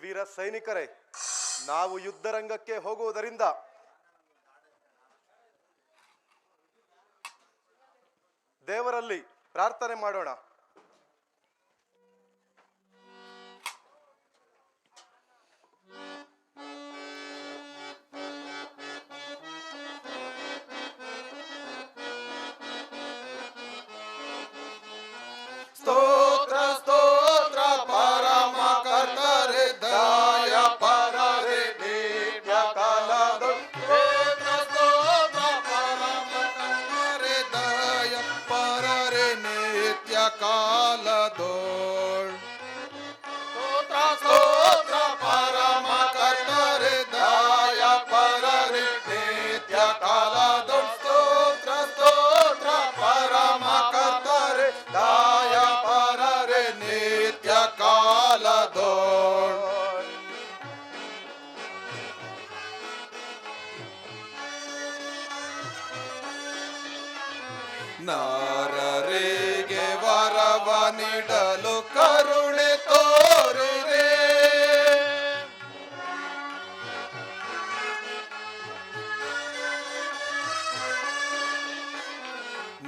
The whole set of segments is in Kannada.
ವೀರ ಸೈನಿಕರೇ, ನಾವು ಯುದ್ಧರಂಗಕ್ಕೆ ಹೋಗುವುದರಿಂದ ದೇವರಲ್ಲಿ ಪ್ರಾರ್ಥನೆ ಮಾಡೋಣ. ಸ್ತೋತ್ರ ಸ್ತೋತ್ರ ಪರಮ ಕರ್ತರೆ ದಯ ಪರರೆ ನಿತ್ಯ ಕಾಲದೊಳ್. ಸ್ತೋತ್ರ ಸ್ತೋತ್ರ ಪರಮ ಕರ್ತರೆ ದಯ ಪರರೆ ನಿತ್ಯ ಕಾಲದೊಳ್. ಸ್ತೋತ್ರ ಸ್ತೋತ್ರ ಪರಮ ಕರ್ತರೆ ದಯ ಪರರೆ ನಿತ್ಯ ಕಾಲದೊಳ್. ಸ್ತೋತ್ರ ಸ್ತೋತ್ರ ಪರಮ ಕರ್ತರೆ ದಯ ಪರರೆ ನಿತ್ಯ ಕಾಲದೊಳ್. ನರರಿಗೆ ವರವ ನೀಡಲು ಕರುಣೆ ತೋರಿರೆ.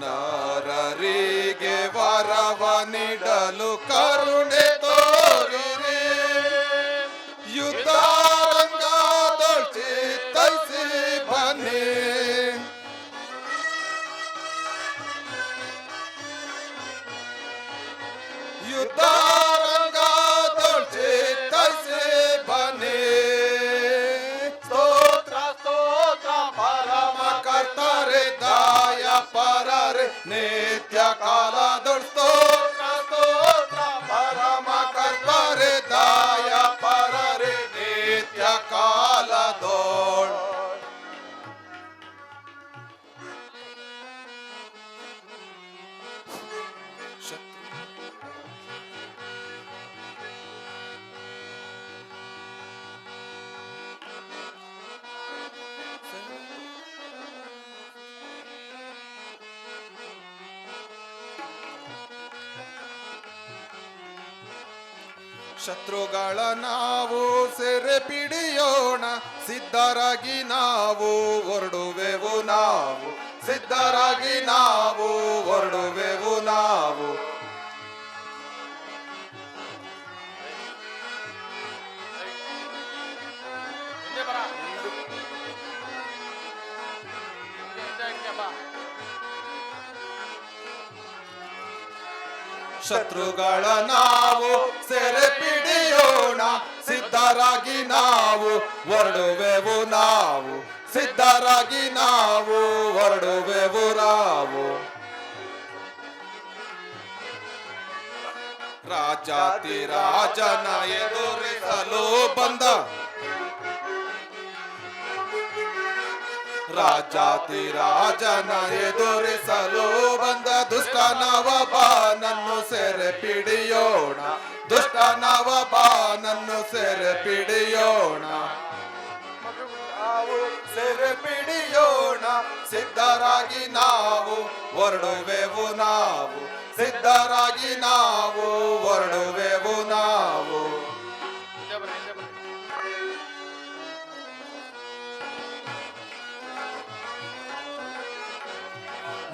ನರರಿಗೆ ವರವ ನೀಡಲು ಕರುಣೆ ತೋರಿರೆ. ಯುದ್ಧರಂಗದೊಳ್ ಚಿತ್ತೈಸಿ ಬನ್ನಿ. ಯುದ್ಧರಂಗದೊಳ್ ಚಿತ್ತೈಸಿ ಬನ್ನಿ. ಸ್ತೋತ್ರ ಸ್ತೋತ್ರ ಪರಮ ಕರ್ತರೆ ದಯ ಪರರೆ ನಿತ್ಯ ಕಾಲದೊಳ್. ಸ್ತೋತ್ರ ಸ್ತೋತ್ರ ಪರಮ ಕರ್ತರೆ ದಯ ಪರರೆ ನಿತ್ಯ ಕಾಲದೊಳ್. ಶತ್ರುಗಳ ನಾವು ಸೆರೆ ಪಿಡಿಯೋಣ, ಸಿದ್ಧರಾಗಿ ನಾವು ಹೊರಡುವೆವು. ನಾವು ಸಿದ್ಧರಾಗಿ ನಾವು ಹೊರಡುವೆವು. ನಾವು ಶತ್ರುಗಳ ನಾವು ಸೆರೆ ಪಿಡಿಯೋಣ, ಸಿದ್ಧರಾಗಿ ನಾವು ಹೊರಡುವೆವು. ನಾವು ಸಿದ್ಧರಾಗಿ ನಾವು ಹೊರಡುವೆವು. ನಾವು ರಾಜಾತಿ ರಾಜನ ಎದುರಿಸಲು ಬಂದ. ರಾಜಾತಿ ರಾಜನ ಎದುರಿಸಲು ಬಂದ ದುಷ್ಟನವನನ್ನು ಸೆರೆ ಪಿಡಿಯೋಣ. ದುಷ್ಟನವನನ್ನು ಸೆರೆ ಪಿಡಿಯೋಣ. ನಾವು ಸೆರೆ ಪಿಡಿಯೋಣ, ಸಿದ್ಧರಾಗಿ ನಾವು ಹೊರಡುವೆವು. ನಾವು ಸಿದ್ಧರಾಗಿ ನಾವು ಹೊರಡುವೆವು. ನಾವು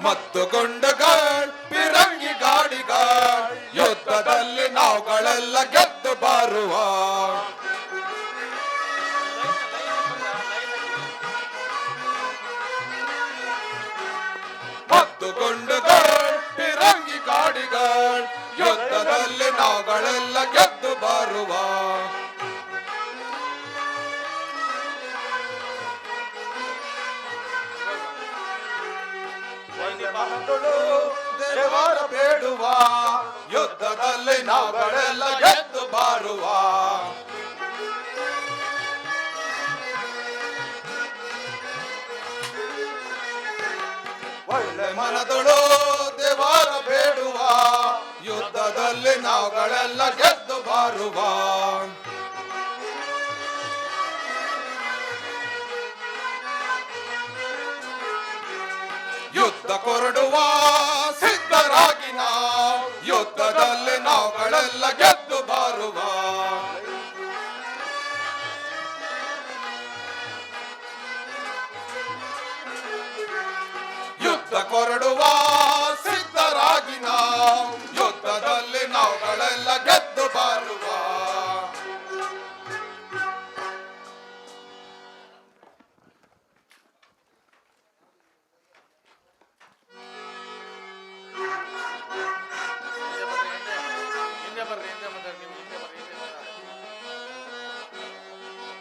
ಮತ್ತುಗೊಂಡುಗಳ್ ಪಿರಂಗಿ ಗಾಡಿಗಳ್ ಯುದ್ಧದಲ್ಲಿ ನಾವುಗಳೆಲ್ಲ ಗೆದ್ದು ಬಾರುವ. ಮತ್ತುಗೊಂಡುಗಳ್ ಪಿರಂಗಿ ಗಾಡಿಗಳ್ ಯುದ್ಧದಲ್ಲಿ ನಾವುಗಳೆಲ್ಲ ಗೆದ್ದು ಬಾರುವ. ದೇವರ ಬೇಡುವ, ಯುದ್ಧದಲ್ಲಿ ನಾವುಗಳೆಲ್ಲ ಗೆದ್ದು ಬಾರುವ. ಒಳ್ಳೆ ಮನದೊಳು ದೇವರ ಬೇಡುವ, ಯುದ್ಧದಲ್ಲಿ ನಾವುಗಳೆಲ್ಲ ಗೆದ್ದು ಬಾರುವ. ಯುದ್ಧ ಕೊರಡುವ ಸಿದ್ಧರಾಗಿ ನಾವು, ಯುದ್ಧದಲ್ಲಿ ನಾವುಗಳೆಲ್ಲ ಗೆದ್ದು ಬಾರುವ. ಕೊರಡುವ ಸಿದ್ಧರಾಗಿ ನಾವು ಯುದ್ಧದಲ್ಲಿ ನಾವುಗಳೆಲ್ಲ ಗೆದ್ದು ಬಾರುವ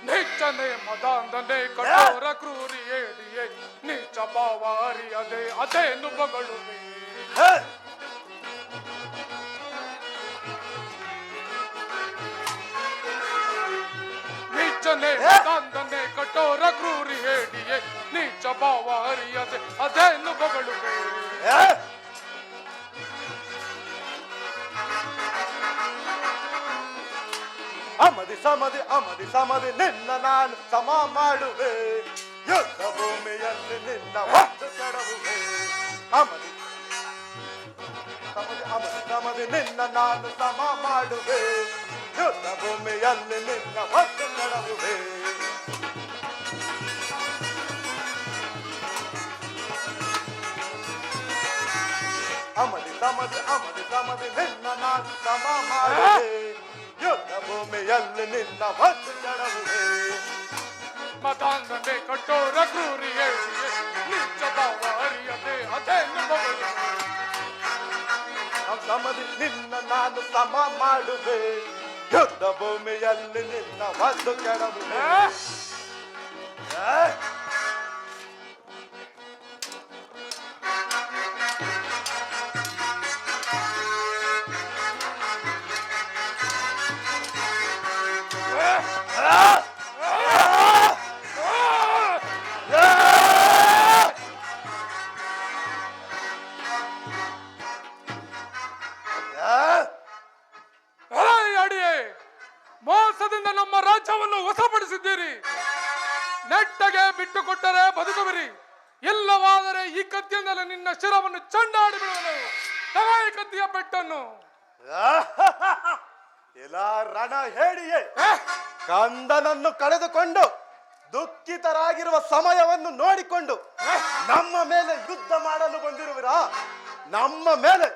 ನೀಚನೆ ಮದಾಂಧನೆ ಕಠೋರ ಕ್ರೂರಿ ಏಡಿಯೇ ನೀಚ ಭಾವ ಅರಿಯದೆ ಅದೇನು ಬಗಳುವೆ ನೀಚನೆ ಮದಾಂಧನೆ ಕಠೋರ ಕ್ರೂರಿ ಏಡಿಯೇ ನೀಚ ಭಾವ ಅರಿಯದೆ ಅದೇನು ಬಗಳುವೆ ಅಮದಿ ಸಮದಿ ನಿನ್ನ ನಾನು ಸಮ ಮಾಡುವೆ ಯುದ್ಧ ಭೂಮಿಯಲ್ಲಿ ನಿನ್ನ ಒಂದು ಕೆಡವುವೆ ಅಮದಿ ಸಮದಿ ನಿನ್ನ ನಾನು ಸಮ ಮಾಡುವೆ ಯುದ್ಧ ಭೂಮಿಯಲ್ಲಿ ನಿನ್ನ ಒಂದು ಕೆಡವುವೆ ಅಮದಿ ಸಮದಿ ನಿನ್ನ ನಾನು ಸಮ ಮಾಡುವೆ ಯುದ್ಧ ಭೂಮಿಯಲ್ಲಿ ನಿನ್ನ ಒಂದು ಕೆಡವುವೆ ಮದಾಂಧನೆ ಕಠೋರ ಕ್ರೂರಿ ಏಡಿಯೇ ನೀಚ ಭಾವ ಅರಿಯದೆ ಅದೇನು ಬಗಳುವೆ ಸಮದಿ ನಿನ್ನ ನಾನು ಸಮ ಮಾಡುವೆ ಯುದ್ಧ ಭೂಮಿಯಲ್ಲಿ ನಿನ್ನ ಒಂದು ಕೆಡವುವೆ ಅಡಿಯೇ ಮೋಸದಿಂದ ನಮ್ಮ ರಾಜ್ಯವನ್ನು ವಶಪಡಿಸಿದ್ದೀರಿ. ನೆಟ್ಟಗೆ ಬಿಟ್ಟು ಕೊಟ್ಟರೆ ಬದುಕುವಿರಿ, ಇಲ್ಲವಾದರೆ ಈ ಕತ್ತಿಯಿಂದಲೇ ನಿನ್ನ ಶಿರವನ್ನು ಚಂಡಾಡಿ ಬಿಡುವನು. ತಗಾಯಿ ಕತ್ತಿಯ ಪೆಟ್ಟನ್ನು. ಎಲ್ಲ ರಣ ಹೇಳಿಯೇ ಕಂದನನ್ನು ಕಳೆದುಕೊಂಡು ದುಃಖಿತರಾಗಿರುವ ಸಮಯವನ್ನು ನೋಡಿಕೊಂಡು ನಮ್ಮ ಮೇಲೆ ಯುದ್ಧ ಮಾಡಲು ಬಂದಿರುವಿರಾ? ನಮ್ಮ ಮೇಲೆ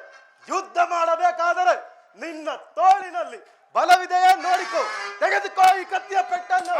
ಯುದ್ಧ ಮಾಡಬೇಕಾದರೆ ನಿನ್ನ ತೋಳಿನಲ್ಲಿ ಬಲವಿದೆಯೇ ನೋಡಿಕೋ. ತೆಗೆದುಕೋ ಈ ಕತ್ತಿಯ ಪೆಟ್ಟನ್ನು.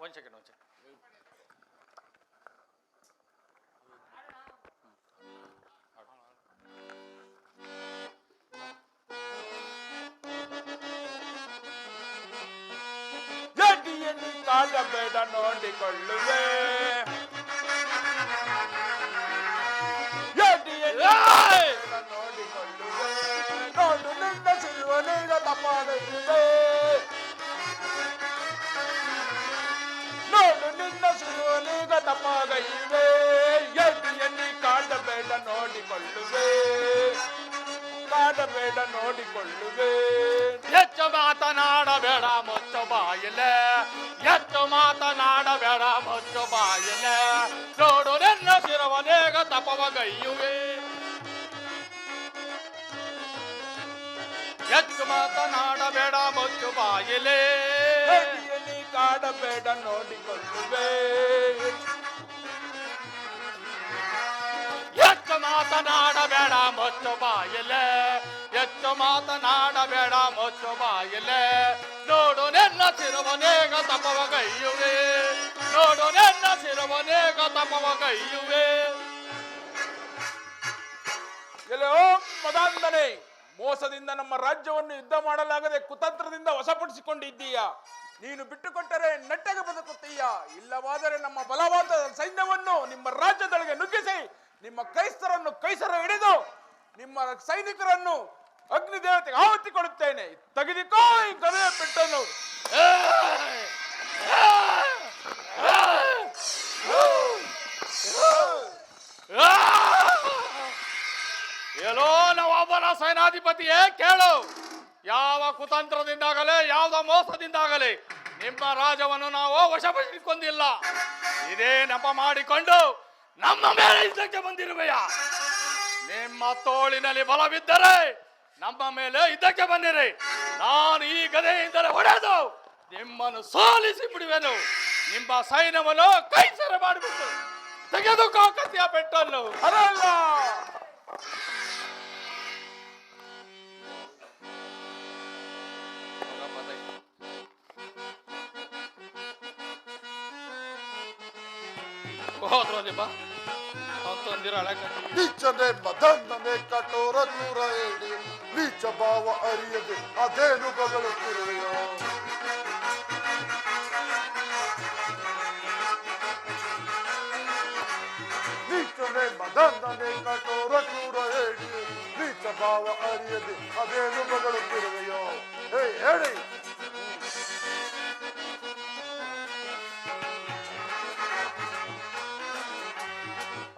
One second. ಜಡಿಯಲ್ಲಿ ಕಾಡಬೇಡ ನೋಡಿಕೊಳ್ಳುವೆ, ಜಡಿಯಲ್ಲಿ ನೋಡಿಕೊಳ್ಳುವೆ, ನೋಡು ನಿನ್ನ ಸಿರುವನೀಗ ತಪ್ಪಾಗಿವೆ, ನೋಡು ನಿನ್ನ ಸಿರುವನೀಗ ತಪ್ಪಾಗಿವೆ, ಜಡಿಯಲ್ಲಿ ಕಾಡಬೇಡ ನೋಡಿಕೊಳ್ಳುವೆ, ಕಾಡಬೇಡ ನೋಡಿಕೊಳ್ಳುವೆ. ಹೆಚ್ಚು ಮಾತನಾಡಬೇಡ ಮುಚ್ಚು ಬಾಯಿಲೆ, ಹೆಚ್ಚು ಮಾತನಾಡಬೇಡ ಮುಚ್ಚು ಬಾಯಿಲೆ, ನೋಡು ನಿನ್ನ ಶಿರವನೇಗ ತಪವಗೈಯುವೆ. ಹೆಚ್ಚು ಮಾತನಾಡಬೇಡ ಮುಚ್ಚು ಬಾಯಿಲೆ, ನೀ ಕಾಡಬೇಡ ನೋಡಿಕೊಳ್ಳುವೆ, ಹೆಚ್ಚು ಮಾತನಾಡಬೇಡ ಮುಚ್ಚು ಬಾಯಿಲೆ, ಹೆಚ್ಚು ಮಾತನಾಡಬೇಡ ಮುಚ್ಚು ಬಾಯಿಲೆ, ನೋಡು ನಿನ್ನ ಶಿರವನೇಗ ತಪವಗೈಯುವೆ, ನೋಡು ನಿನ್ನ ಶಿರವನೇಗ ತಪವಗೈಯುವೆ. ಎಲ್ಲೋ ಮದಾಂಧನೆ, ಮೋಸದಿಂದ ನಮ್ಮ ರಾಜ್ಯವನ್ನು ಯುದ್ಧ ಮಾಡಲಾಗದೆ ಕುತಂತ್ರದಿಂದ ವಶಪಡಿಸಿಕೊಂಡಿದ್ದೀಯ. ನೀನು ಬಿಟ್ಟುಕೊಟ್ಟರೆ ನೆಟ್ಟಗೆ ಬದುಕುತ್ತೀಯ, ಇಲ್ಲವಾದರೆ ನಮ್ಮ ಬಲವಾದ ಸೈನ್ಯವನ್ನು ನಿಮ್ಮ ರಾಜ್ಯದೊಳಗೆ ನುಗ್ಗಿಸಿ ನಿಮ್ಮ ಕ್ರೈಸ್ತರನ್ನು ಕೈಸರ ಹಿಡಿದು ನಿಮ್ಮ ಸೈನಿಕರನ್ನು ಅಗ್ನಿದೇವತೆಗೆ ಆಹುತಿ ಕೊಡುತ್ತೇನೆ. ತೆಗೆದುಕೋ ಈ ಗದೆಯ ಪೆಟ್ಟನ್ನು. ಎಲ್ಲೋ ನವಾಬನ ಸೇನಾಧಿಪತಿಯೇ ಕೇಳು, ಯಾವ ಕುತಂತ್ರದಿಂದಾಗಲೇ ಯಾವುದ ಮೋಸದಿಂದಾಗಲೇ ನಿಮ್ಮ ರಾಜ್ಯವನ್ನು ನಾವು ವಶಪಡಿಸಿಕೊಂಡಿಲ್ಲ. ಇದೇ ನೆಪ ಮಾಡಿಕೊಂಡು ನಮ್ಮ ಮೇಲೆ ಯುದ್ಧಕ್ಕೆ ಬಂದಿರುವೆಯ. ನಿಮ್ಮ ತೋಳಿನಲ್ಲಿ ಬಲವಿದ್ದರೆ ನಮ್ಮ ಮೇಲೆ ಯುದ್ಧಕ್ಕೆ ಬಂದಿರಿ. ನಾನು ಈ ಗದೆಯಿಂದಲೇ ಹೊಡೆದು ನಿಮ್ಮನ್ನು ಸೋಲಿಸಿ ಬಿಡುವೆನು. ನಿಮ್ಮ ಸೈನ್ಯವನ್ನು ಕೈಸರ ಮಾಡಿಬಿಟ್ಟು ತೆಗೆದುಕೋ ಕತ್ತಿಯ ಪೆಟ್ಟನ್ನು. ಅದಲ್ಲ, ಹೋದ್ರೋದಿಪ್ಪ ಅಂತಂದಿರಳೆ ನೀಚನೆ ಮದನ್ನನೆ ಕಠೋರ ಕ್ರೂರ ಹೇಳಿ ನೀಚ ಭಾವ ಅರಿಯದೆ ಅದೇನು ಬಗಳುತ್ತಿರುವೆಯೋ. ನೀಚನೆ ಮದನ್ನನೆ ಕಠೋರ ಕ್ರೂರ ಹೇಳಿ ನೀಚ ಭಾವ ಅರಿಯದೆ ಅದೇನು ಬಗಳುತ್ತಿರುವೆಯೋ. ಹೇ ಹೇಳಿ.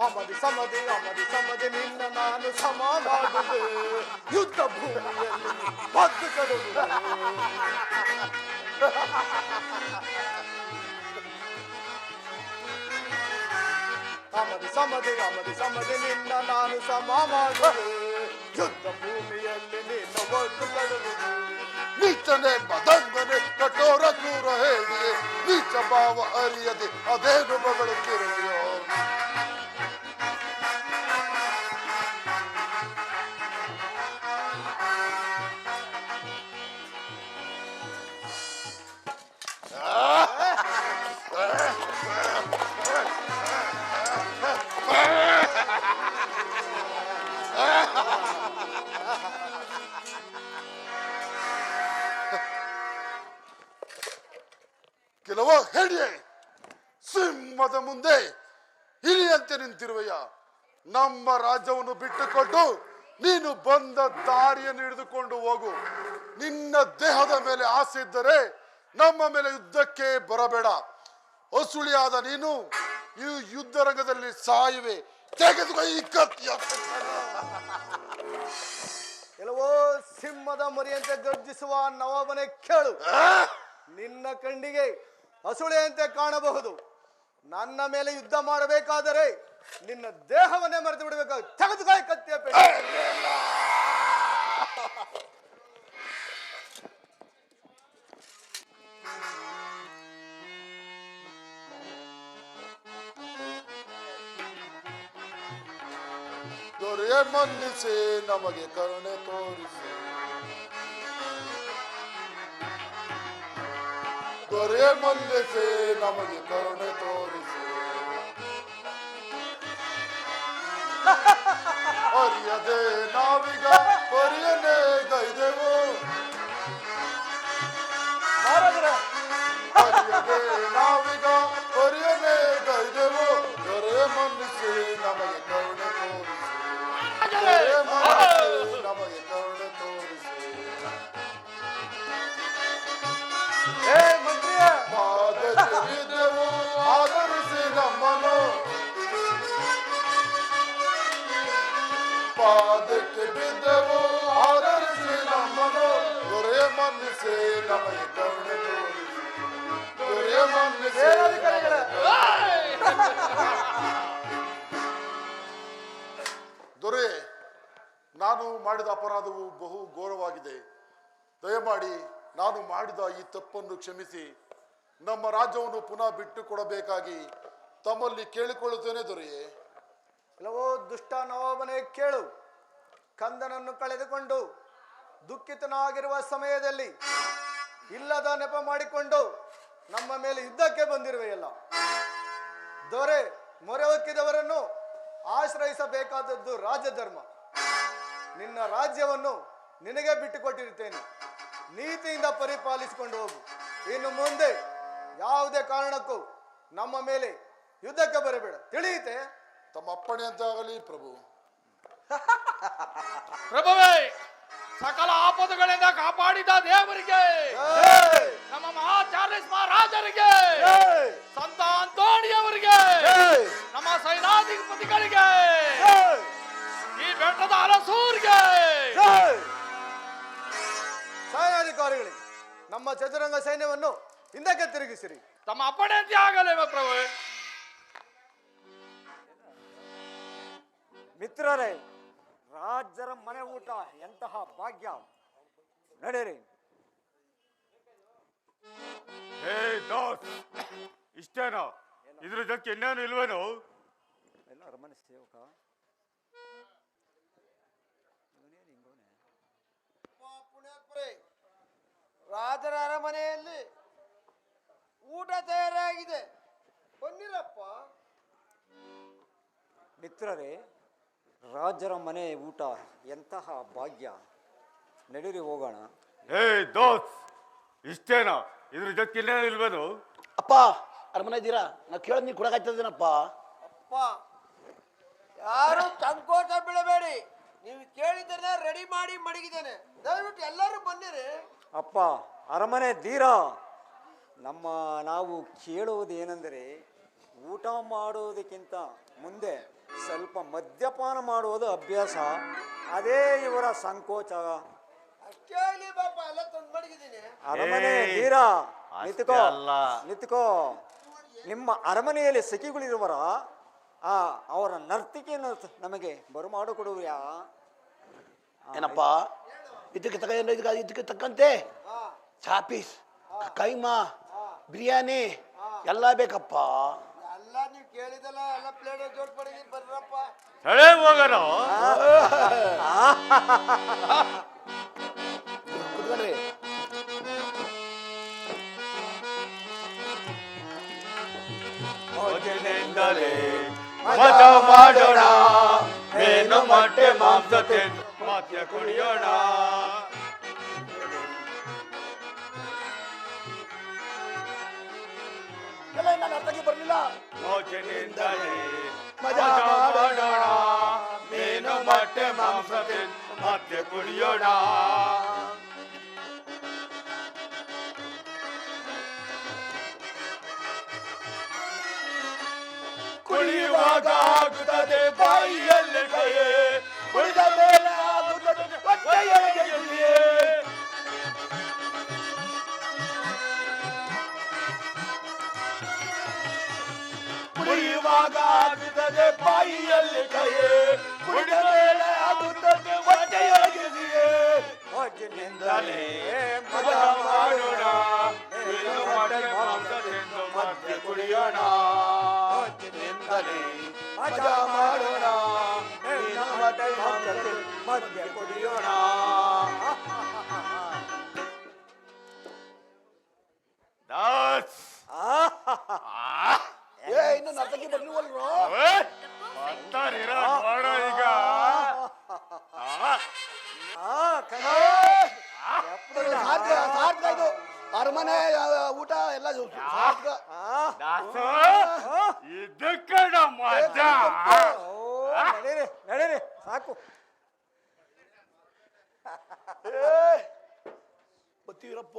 ಅಮದಿ ಸಮದಿ ನಿನ್ನ ನಾನು ಸಮ ಮಾಡುವೆ, ಯುದ್ಧ ಭೂಮಿಯಲ್ಲಿ ಬದ್ದು ಕಡುವೆ. ಅಮದಿ ಸಮದಿ ನಿನ್ನ ನಾನು ಸಮ ಮಾಡುವೆ, ಯುದ್ಧ ಭೂಮಿಯಲ್ಲಿ ನಿನ್ನ ಬದ್ದು ಕಡುವೆ. ನೀಚನೆ ಮದಂಗನೆ ಕಠೋರ ಕ್ರೂರ ಹೇಳಿ ನೀಚ ಭಾವ ಅರಿಯದೆ ಅದೇನು ಬಗಳುತ್ತಿರುವೆಯೋ. ಕೆಲವ ಹೇಳಿಯೇ ಸಿಂಹದ ಮುಂದೆ ಹಿರಿಯಂತೆ ನಿಂತಿರುವೆಯ. ನಮ್ಮ ರಾಜ್ಯವನ್ನು ಬಿಟ್ಟುಕೊಟ್ಟು ನೀನು ಬಂದ ದಾರಿಯನ್ನು ಹಿಡಿದುಕೊಂಡು ಹೋಗು. ನಿನ್ನ ದೇಹದ ಮೇಲೆ ಆಸೆ ಇದ್ದರೆ ನಮ್ಮ ಮೇಲೆ ಯುದ್ಧಕ್ಕೆ ಬರಬೇಡ. ಅಸುಳಿಯಾದ ನೀನು ಈ ಯುದ್ಧ ರಂಗದಲ್ಲಿ ಸಾಯುವೆ. ತೆಗೆದುಕೋ ಈ ಕತ್ತಿಯ. ಕೆಲವೋ ಸಿಂಹದ ಮರಿಯಂತೆ ಗರ್ಜಿಸುವ ನವಾಬನೇ ಕೇಳು. ನಿನ್ನ ಕಣ್ಣಿಗೆ ಹಸುಳೆಯಂತೆ ಕಾಣಬಹುದು. ನನ್ನ ಮೇಲೆ ಯುದ್ಧ ಮಾಡಬೇಕಾದರೆ ನಿನ್ನ ದೇಹವನ್ನೇ ಮರೆತು ಬಿಡಬೇಕು. ತೆಗೆದುಕೋ ಈ ಕತ್ತಿಯ ಪೆಟ್ಟು. ದೊರೆಯ ಮನ್ನಿಸಿ ನಮಗೆ ಕರುಣೆ ತೋರಿಸಿ, ದೊರೆಯ ಮನ್ನಿಸಿ ನಮಗೆ ಕರುಣೆ ತೋರಿಸಿ. ಅರಿಯದೆ ನಾವೀಗ ಪರಿಯನ್ನೇ ಗೈದೆವು, ಅರಿಯದೆ ನಾವೀಗ ಪರಿಯನ್ನೇ ಗೈದೆವು. ದೊರೆಯ ಮನ್ನಿಸಿ ನಮಗೆ ಕರುಣೆ ತೋರಿಸಿ, ನಮಗೆ ಕರುಣೆ ತೋರಿಸಿ. ಪಾದಕ್ಕೆ ಬಿದ್ದೆವು ಆದರಿಸಿ ನಮ್ಮನು, ಪಾದಕ್ಕೆ ಬಿದ್ದೆವು ಆದರಿಸಿ ನಮ್ಮನು. ದೊರೆಯ ಮನ್ನಿಸಿ ನಮಗೆ ಕರುಣೆ ತೋರಿಸಿ, ದೊರೆಯ ಮನ್ನಿಸಿ. ದೊರೆ, ನಾನು ಮಾಡಿದ ಅಪರಾಧವು ಬಹು ಘೋರವಾಗಿದೆ. ದಯಮಾಡಿ ನಾನು ಮಾಡಿದ ಈ ತಪ್ಪನ್ನು ಕ್ಷಮಿಸಿ ನಮ್ಮ ರಾಜ್ಯವನ್ನು ಪುನಃ ಬಿಟ್ಟು ಕೊಡಬೇಕಾಗಿ ತಮ್ಮಲ್ಲಿ ಕೇಳಿಕೊಳ್ಳುತ್ತೇನೆ ದೊರೆಯೇ. ಕೆಲವೋ ದುಷ್ಟ ನವಾಬನೇ ಕೇಳು. ಕಂದನನ್ನು ಕಳೆದುಕೊಂಡು ದುಃಖಿತನಾಗಿರುವ ಸಮಯದಲ್ಲಿ ಇಲ್ಲದ ನೆಪ ಮಾಡಿಕೊಂಡು ನಮ್ಮ ಮೇಲೆ ಯುದ್ಧಕ್ಕೆ ಬಂದಿರುವೆಯಲ್ಲ. ದೊರೆ ಮೊರೆ ಹೊಕ್ಕಿದವರನ್ನು ಆಶ್ರಯಿಸಬೇಕಾದದ್ದು ರಾಜಧರ್ಮ. ನಿನ್ನ ರಾಜ್ಯವನ್ನು ನಿನಗೆ ಬಿಟ್ಟುಕೊಟ್ಟಿರುತ್ತೇನೆ. ನೀತಿಯಿಂದ ಪರಿಪಾಲಿಸಿಕೊಂಡು ಹೋಗು. ಇನ್ನು ಮುಂದೆ ಯಾವುದೇ ಕಾರಣಕ್ಕೂ ನಮ್ಮ ಮೇಲೆ ಯುದ್ಧಕ್ಕೆ ಬರಬೇಡ, ತಿಳಿಯುತ್ತೆ? ತಮ್ಮ ಅಪ್ಪಣೆ ಅಂತ ಆಗಲಿ ಪ್ರಭು. ಪ್ರಭುವೇ, ಸಕಲ ಆಪದಗಳಿಂದ ಕಾಪಾಡಿದ ದೇವರಿಗೆ, ಜೈ! ನಮ್ಮ ಮಹಾ ಚಾರ್ಲಿಸ್ ಮಹಾರಾಜರಿಗೆ, ಜೈ! ಸಂತ ಅಂತೋಣಿಯವರಿಗೆ, ಜೈ! ನಮ್ಮ ಸೈನಾಧಿಪತಿಗಳಿಗೆ, ಜೈ! ಈ ಬೆಟ್ಟದ ಅರಸೂರಿಗೆ, ಜೈ! ಸೈನ್ಯಾಧಿಕಾರಿಗಳಿಗೆ, ನಮ್ಮ ಚದುರಂಗ ಸೈನ್ಯವನ್ನು ಹಿಂದಕ್ಕೆ ತಿರುಗಿಸಿರಿ. ತಮ್ಮ ಅಪ್ಪಣೆಯಂತೆ ಆಗಲೇ ಪ್ರಭು. ಮಿತ್ರರೇ, ರಾಜರ ಮನೆ ಊಟ ಎಂತಹ ಭಾಗ್ಯ. ನಡೆಯಿರಿ. ಹೇ ದಾಸ್, ಇಷ್ಟೇನಾ? ಇದ್ರ ಜೊತೆ ಇನ್ನೇನು ಇಲ್ವೇನು? ಎಲ್ಲ ಅರಮನೆ ಸೇವಕ ರಾಜರ ಅರಮನೆಯಲ್ಲಿ ಊಟ ತಯಾರಾಗಿದೆ, ಬನ್ನಿರಪ್ಪ. ಮಿತ್ರರೇ, ರಾಜರ ಮನೆ ಊಟ ಎಂತಹ ಭಾಗ್ಯ. ನಡೀರಿ ಹೋಗೋಣ. ಹೇ ದಾಸ್, ಇಷ್ಟೇನಾ? ಇದ್ರ ಜೊತೆ ಇನ್ನೇನು ಇಲ್ವೇನು? ಅಪ್ಪ ಅರಮನೆ ಇದ್ದೀರಾ? ನಾ ಕೇಳೋದು ನೀವು ಕೊಡಕಾಯ್ತದೇನಪ್ಪ? ಅಪ್ಪ, ಯಾರು ಸಂಕೋಚ ಬೀಳಬೇಡಿ. ನೀವು ಕೇಳಿದ್ದನ್ನ ರೆಡಿ ಮಾಡಿ ಮಡಗಿದ್ದೇನೆ. ದಯವಿಟ್ಟು ಎಲ್ಲರೂ ಬನ್ನಿರಿ. ಅಪ್ಪ, ಅರಮನೆ ಧೀರ, ನಾವು ಕೇಳುವುದೇನೆಂದರೆ, ಊಟ ಮಾಡುವುದಕ್ಕಿಂತ ಮುಂದೆ ಸ್ವಲ್ಪ ಮದ್ಯಪಾನ ಮಾಡುವುದು ಅಭ್ಯಾಸ. ಅದೇ ಇವರ ಸಂಕೋಚ. ಅಷ್ಟೇ ಆಗಲಿ ಬಾಪ, ಎಲ್ಲ ತಂದು ಮಡಗಿದ್ದೀನಿ. ಅರಮನೆ ಧೀರ, ನಿಂತುಕೋ, ನಿಂತುಕೋ. ನಿಮ್ಮ ಅರಮನೆಯಲ್ಲಿ ಸಖಿಗಳಿರುವರ ಅವರ ನರ್ತಿಕೆಯನ್ನು ನಮಗೆ ಬರುಮಾಡಿಕೊಡುವ್ಯಾ? ಏನಪ್ಪ ಇದಕ್ಕೆ ತಕ್ಕಂತೆ ಚಾಪೀಸ್, ಕೈಮಾ, ಬಿರಿಯಾನಿ ಎಲ್ಲ ಬೇಕಪ್ಪ. ಎಲ್ಲ ನೀವು ಕೇಳಿದಲ್ಲ, ಎಲ್ಲ ಪ್ಲೇಟ್ ಜೋಡ್ ಪಡಿಗೆ ಬರ್ರಪ್ಪ. ಸಳೆ ಹೋಗೋಣ. ಕುತ್ಕೊಳ್ರಿ. ಮೊದಲಿನಿಂದಲೇ ಮಜಾ ಮಾಡೋಣ, ಮೀನು ಮೊಟ್ಟೆ ಮಾಂಸ ತಿಂದು ಮದ್ಯ ಕುಡಿಯೋಣ. ಎಲ್ಲ ನಾನು ಅರ್ಥಕ್ಕೆ ಬರಲಿಲ್ಲ. ಮೋಜಿನಿಂದಲೇ ಮಜಾ ಮಾಡೋಣ, ಮೀನು ಮೊಟ್ಟೆ ಮಾಂಸ ತಿಂದು ಮದ್ಯ ಕುಡಿಯೋಣ. ಕುಡಿಯುವಾಗ ಆಗುತ್ತದೆ ಬಾಯಿಯಲ್ಲಿ ಕೈಯೇ, ಕುಡಿದ ಮೇಲೆ ಆಗುತ್ತದೆ ಹೊಟ್ಟೆಯೊಳಗೆ ಗಿಳಿಯೇ. ಕುಡಿಯುವಾಗ ಆಗುತ್ತದೆ ಬಾಯಿಯಲ್ಲಿ ಕೈಯೇ, ಕುಡಿದ ಮೇಲೆ ಆಗುತ್ತದೆ ಹೊಟ್ಟೆಯೊಳಗೆ ಗಿಳಿಯೇ. ಹೊಟ್ಟಿನಿಂದಲೇ ಮಜಾ ಮಾಡೋಣ, ಮೀನು ಮೊಟ್ಟೆ ಮಾಂಸ ತಿಂದು ಮದ್ಯ ಕುಡಿಯೋಣ. ಮಜಾ ಮಾಡೋಣ, ಮೀನು ಮೊಟ್ಟೆ ಮಾಂಸ ತಿಂದು ಮದ್ಯ ಕುಡಿಯೋಣ. ದಾಸ್, ಇನ್ನು ನರ್ತಕಿ ಬರ್ಲಿವಲ್ರು? ಬರ್ತಾರಿರ ನೋಡ ಈಗ. ಸಾರ್ಥಕ ಇದು ಅರಮನೆ ಊಟ ಎಲ್ಲ ಸಾರ್ಥಕ. ದಾಸು, ಇದಕ್ಕಡ ಮಜಾ. ನಡೀರಿ, ನಡೀರಿ, ಸಾಕು. ಬತ್ತೀರಪ್ಪ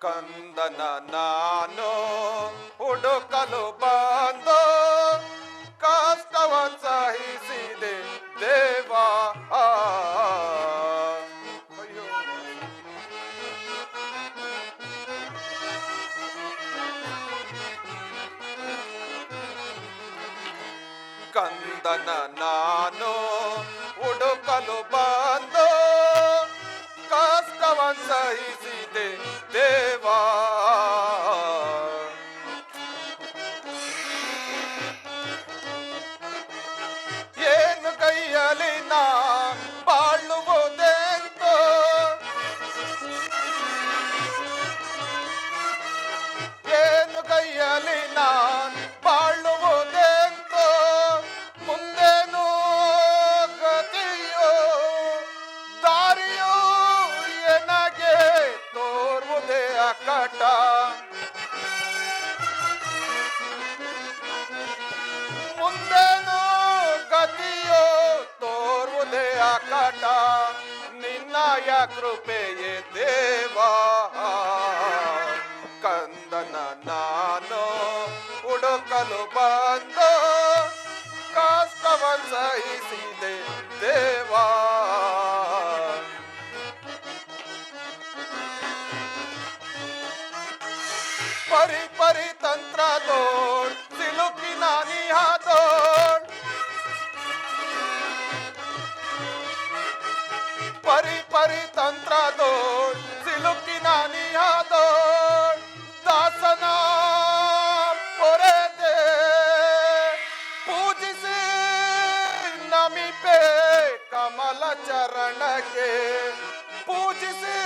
ಕಂದನ ನಾನು ಹುಡುಕಲು ಬಂದು ಕಷ್ಟವನ್ನು ಸಹಿಸಿದೆ ದೇವಾ. ಕಂದನ ನಾನು ಹುಡುಕಲು ಬಂದು ಕಷ್ಟವನ್ನು ಸಹಿಸಿದೆ ದೇವಾ. ಏನು ಕೈಯಲ್ಲಿ ನಾ ಬಾಳುವುದೆಂದು ಕೃಪೆಯೇ ದೇವಾ ಕಂದನ ನಾನು ಹುಡುಕಲು ಬಂದು ಕಷ್ಟವನ್ನು ಸಹಿಸಿದೆ ದೇವಾ ಪರಿ ಪರಿ ತಂತ್ರದೋಳ್ ಸಿಲುಕಿನ ನಿಹಾದೋಳ್ ಪರಿ ಪರಿ ತಂತ್ರದೋಳ್ ಸಿಲುಕಿನ ನಿಹಾದೋಳ್ ದಾಸನ ಪೊರೆದೆ ಪೂಜಿಸಿ ನಮಿಪೆ ಕಮಲ ಚರಣಕ್ಕೆ ಪೂಜಿಸಿ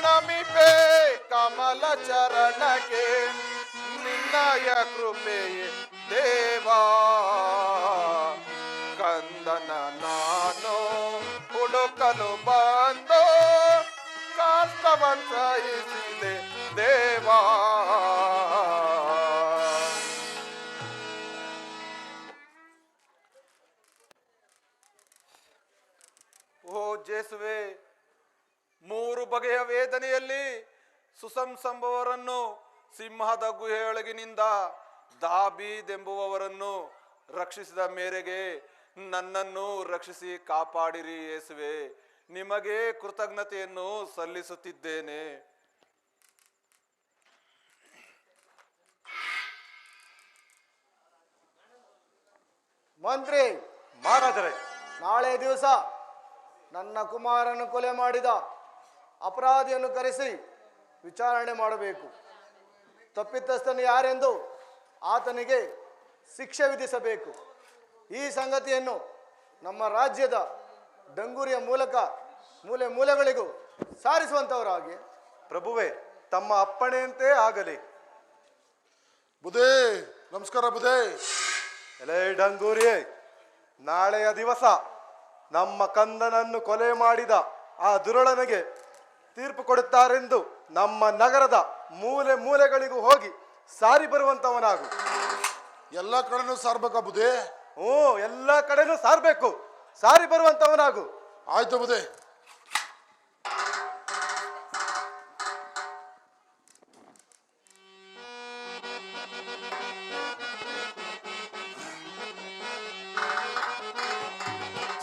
ನಮಿಪೆ ಕಮಲ ಚರಣಕ್ಕೆ ನಿನ್ನಯ ಕೃಪೆಯೇ ದೇವಾ ಕಂದನ ನಾನು ಹುಡುಕಲು ಬಂದು ಕಷ್ಟವನ್ನು ಸಹಿಸಿದೆ ದೇವಾ ಓ ಜೇಸುವೆ ಮೂರು ಬಗೆಯ ವೇದನೆಯಲ್ಲಿ ಸುಸಂಸಂಭವರನ್ನು ಸಿಂಹದ ಗುಹೆಯೊಳಗಿನಿಂದ ದಾಬೀದೆಂಬುವವರನ್ನು ರಕ್ಷಿಸಿದ ಮೇರೆಗೆ ನನ್ನನ್ನು ರಕ್ಷಿಸಿ ಕಾಪಾಡಿರಿ ಯೇಸುವೆ ನಿಮಗೆ ಕೃತಜ್ಞತೆಯನ್ನು ಸಲ್ಲಿಸುತ್ತಿದ್ದೇನೆ. ಮಂತ್ರಿ ಮಹಾರಾಜರೇ, ನಾಳೆ ದಿವಸ ನನ್ನ ಕುಮಾರನ ಕೊಲೆ ಮಾಡಿದ ಅಪರಾಧಿಯನ್ನು ಕರೆಸಿ ವಿಚಾರಣೆ ಮಾಡಬೇಕು. ತಪ್ಪಿತಸ್ಥನು ಯಾರೆಂದು ಆತನಿಗೆ ಶಿಕ್ಷೆ ವಿಧಿಸಬೇಕು. ಈ ಸಂಗತಿಯನ್ನು ನಮ್ಮ ರಾಜ್ಯದ ಡಂಗೂರಿಯ ಮೂಲಕ ಮೂಲೆ ಮೂಲೆಗಳಿಗೂ ಸಾರಿಸುವಂಥವರಾಗಿ ಪ್ರಭುವೇ ತಮ್ಮ ಅಪ್ಪಣೆಯಂತೆ ಆಗಲಿ. ಬುಧೇ ನಮಸ್ಕಾರ ಬುಧೇ. ಎಲೆ ಡಂಗೂರಿಯೇ, ನಾಳೆಯ ದಿವಸ ನಮ್ಮ ಕಂದನನ್ನು ಕೊಲೆ ಮಾಡಿದ ಆ ದುರುಳನಿಗೆ ತೀರ್ಪು ಕೊಡುತ್ತಾರೆಂದು ನಮ್ಮ ನಗರದ ಮೂಲೆ ಮೂಲೆಗಳಿಗೂ ಹೋಗಿ ಸಾರಿ ಬರುವಂತವನಾಗು. ಎಲ್ಲ ಕಡೆನೂ ಸಾರ್ಬೇಕಾ ಬುಧೇ? ಎಲ್ಲ ಕಡೆನೂ ಸಾರ್ಬೇಕು, ಸಾರಿ ಬರುವಂತವನಾಗು. ಆಯ್ತು ಬುಧೇ.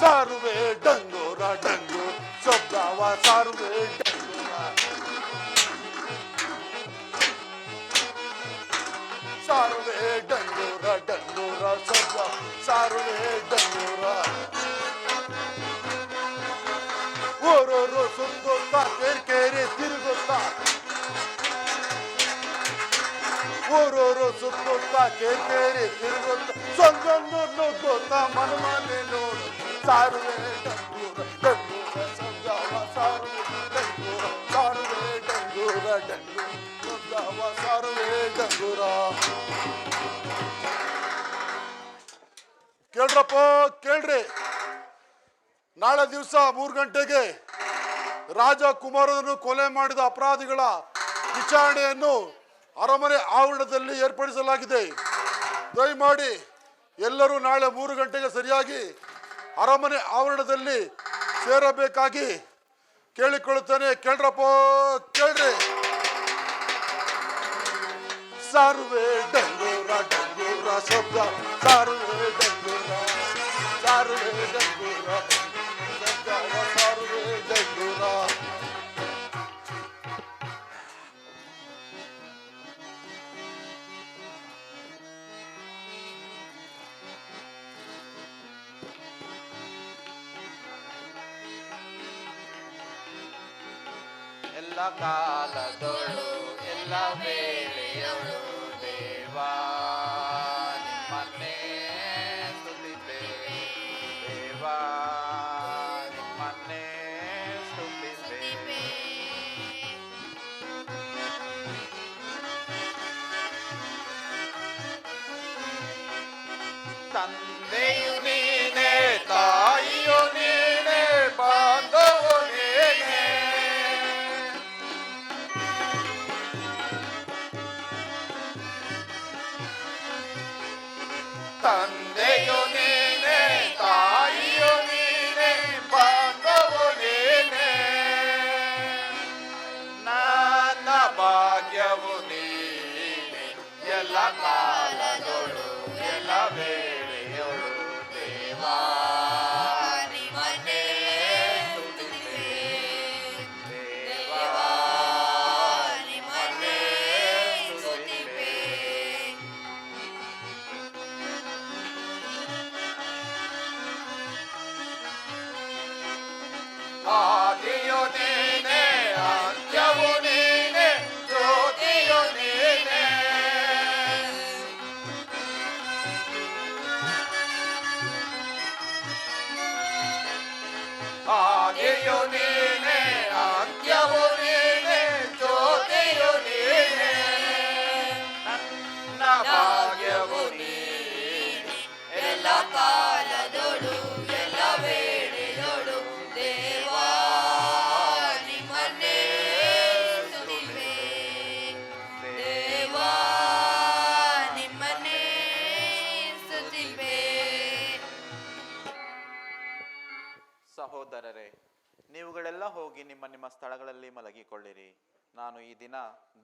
ಸಾರುವೆ ಡಂಗೂರ ಡಂಗೂರ ಶಬ್ದವ ಸಾರುವೆ ಡಂಗೂರ ಸಾರುವೆ ಡಂಗೂರ ಡಂಗೂರ ಶಬ್ದ ಸಾರುವೆ ಡಂಗೂರ ಓರೋರು ಸುತ್ತುತ್ತಾ ಕೇರಿ ತಿರುಗುತ್ತಾ ಊರೂರು ಸುತ್ತುತ್ತಾ ಕೇರಿ ತಿರುಗುತ್ತಾ ಸೊಂದೊಂದು ನುಗ್ಗುತ್ತಾ ಮನಮನೆ ನೋಡು ಸಾರುವೆ ಡಂಗೂರ ಡಂಗೂರ ಶಬ್ದವ ಸಾರುವೆ ಡಂಗೂರ ಸಾರುವೆ ಡಂಗೂರ ಡಂಗೂರ ಶಬ್ದವ ಸಾರುವೆ ಡಂಗೂರ. ಕೇಳ್ರಪ್ಪ ಕೇಳ್ರಿ, ನಾಳೆ ದಿವಸ 3 ಗಂಟೆಗೆ ರಾಜಕುಮಾರನನ್ನು ಕೊಲೆ ಮಾಡಿದ ಅಪರಾಧಿಗಳ ವಿಚಾರಣೆಯನ್ನು ಅರಮನೆ ಆವರಣದಲ್ಲಿ ಏರ್ಪಡಿಸಲಾಗಿದೆ. ದಯಮಾಡಿ ಎಲ್ಲರೂ ನಾಳೆ 3 ಗಂಟೆಗೆ ಸರಿಯಾಗಿ ಅರಮನೆ ಆವರಣದಲ್ಲಿ ಸೇರಬೇಕಾಗಿ ಕೇಳಿಕೊಳ್ಳುತ್ತೇನೆ. ಕೇಳ್ರಪ್ಪ ಕೇಳ್ರಿ. ಸಾರುವೆ ಡಂಗೂರ ಡಂಗೂರ ಶಬ್ದ ಸಾರುವೆ ಡಂಗೂರ ಸಾರುವೆ ಡಂಗೂರ ಶಬ್ದ ಸಾರುವೆ ಡಂಗೂರ. ಎಲ್ಲ ಕಾಲದೊಳು ಎಲ್ಲ ವೇಳೆಯೊಳು ದೇವಾ ನಿಮ್ಮನ್ನೇ ಸ್ತುತಿಪೆ ದೇವಾ ನಿಮ್ಮನ್ನೇ ಸ್ತುತಿಪೆ. ತಂದೆಯು ನೀನೇ ತಾಯಿಯು ನೀನೇ ಬಾಂಧವು ನೀನೇ ನೀನೆ ಅಂತ್ಯವು ನೀನೆ ಜ್ಯೋತಿಯು ನೀನೆ ಆದಿಯು ನೀನೆ ಅಂತ್ಯವು ನೀನೆ ಜ್ಯೋತಿಯು ನೀನೆ ನನ್ನ ಭಾಗ್ಯವು ನೀನೆ ಎಲ್ಲ ಕಾಲದೊಳು ಎಲ್ಲ ವೇಳೆಯೊಳು ದೇವಾ ನಿಮ್ಮನ್ನೇ ಸ್ತುತಿಸುವೆ. ದೇವಾ ನಿಮ್ಮನ್ನೇ ಸ್ತುತಿಸುವೆ. ಸಹೋದರರೇ, ನೀವುಗಳೆಲ್ಲ ಹೋಗಿ ನಿಮ್ಮ ನಿಮ್ಮ ಸ್ಥಳಗಳಲ್ಲಿ ಮಲಗಿಕೊಳ್ಳಿರಿ. ನಾನು ಈ ದಿನ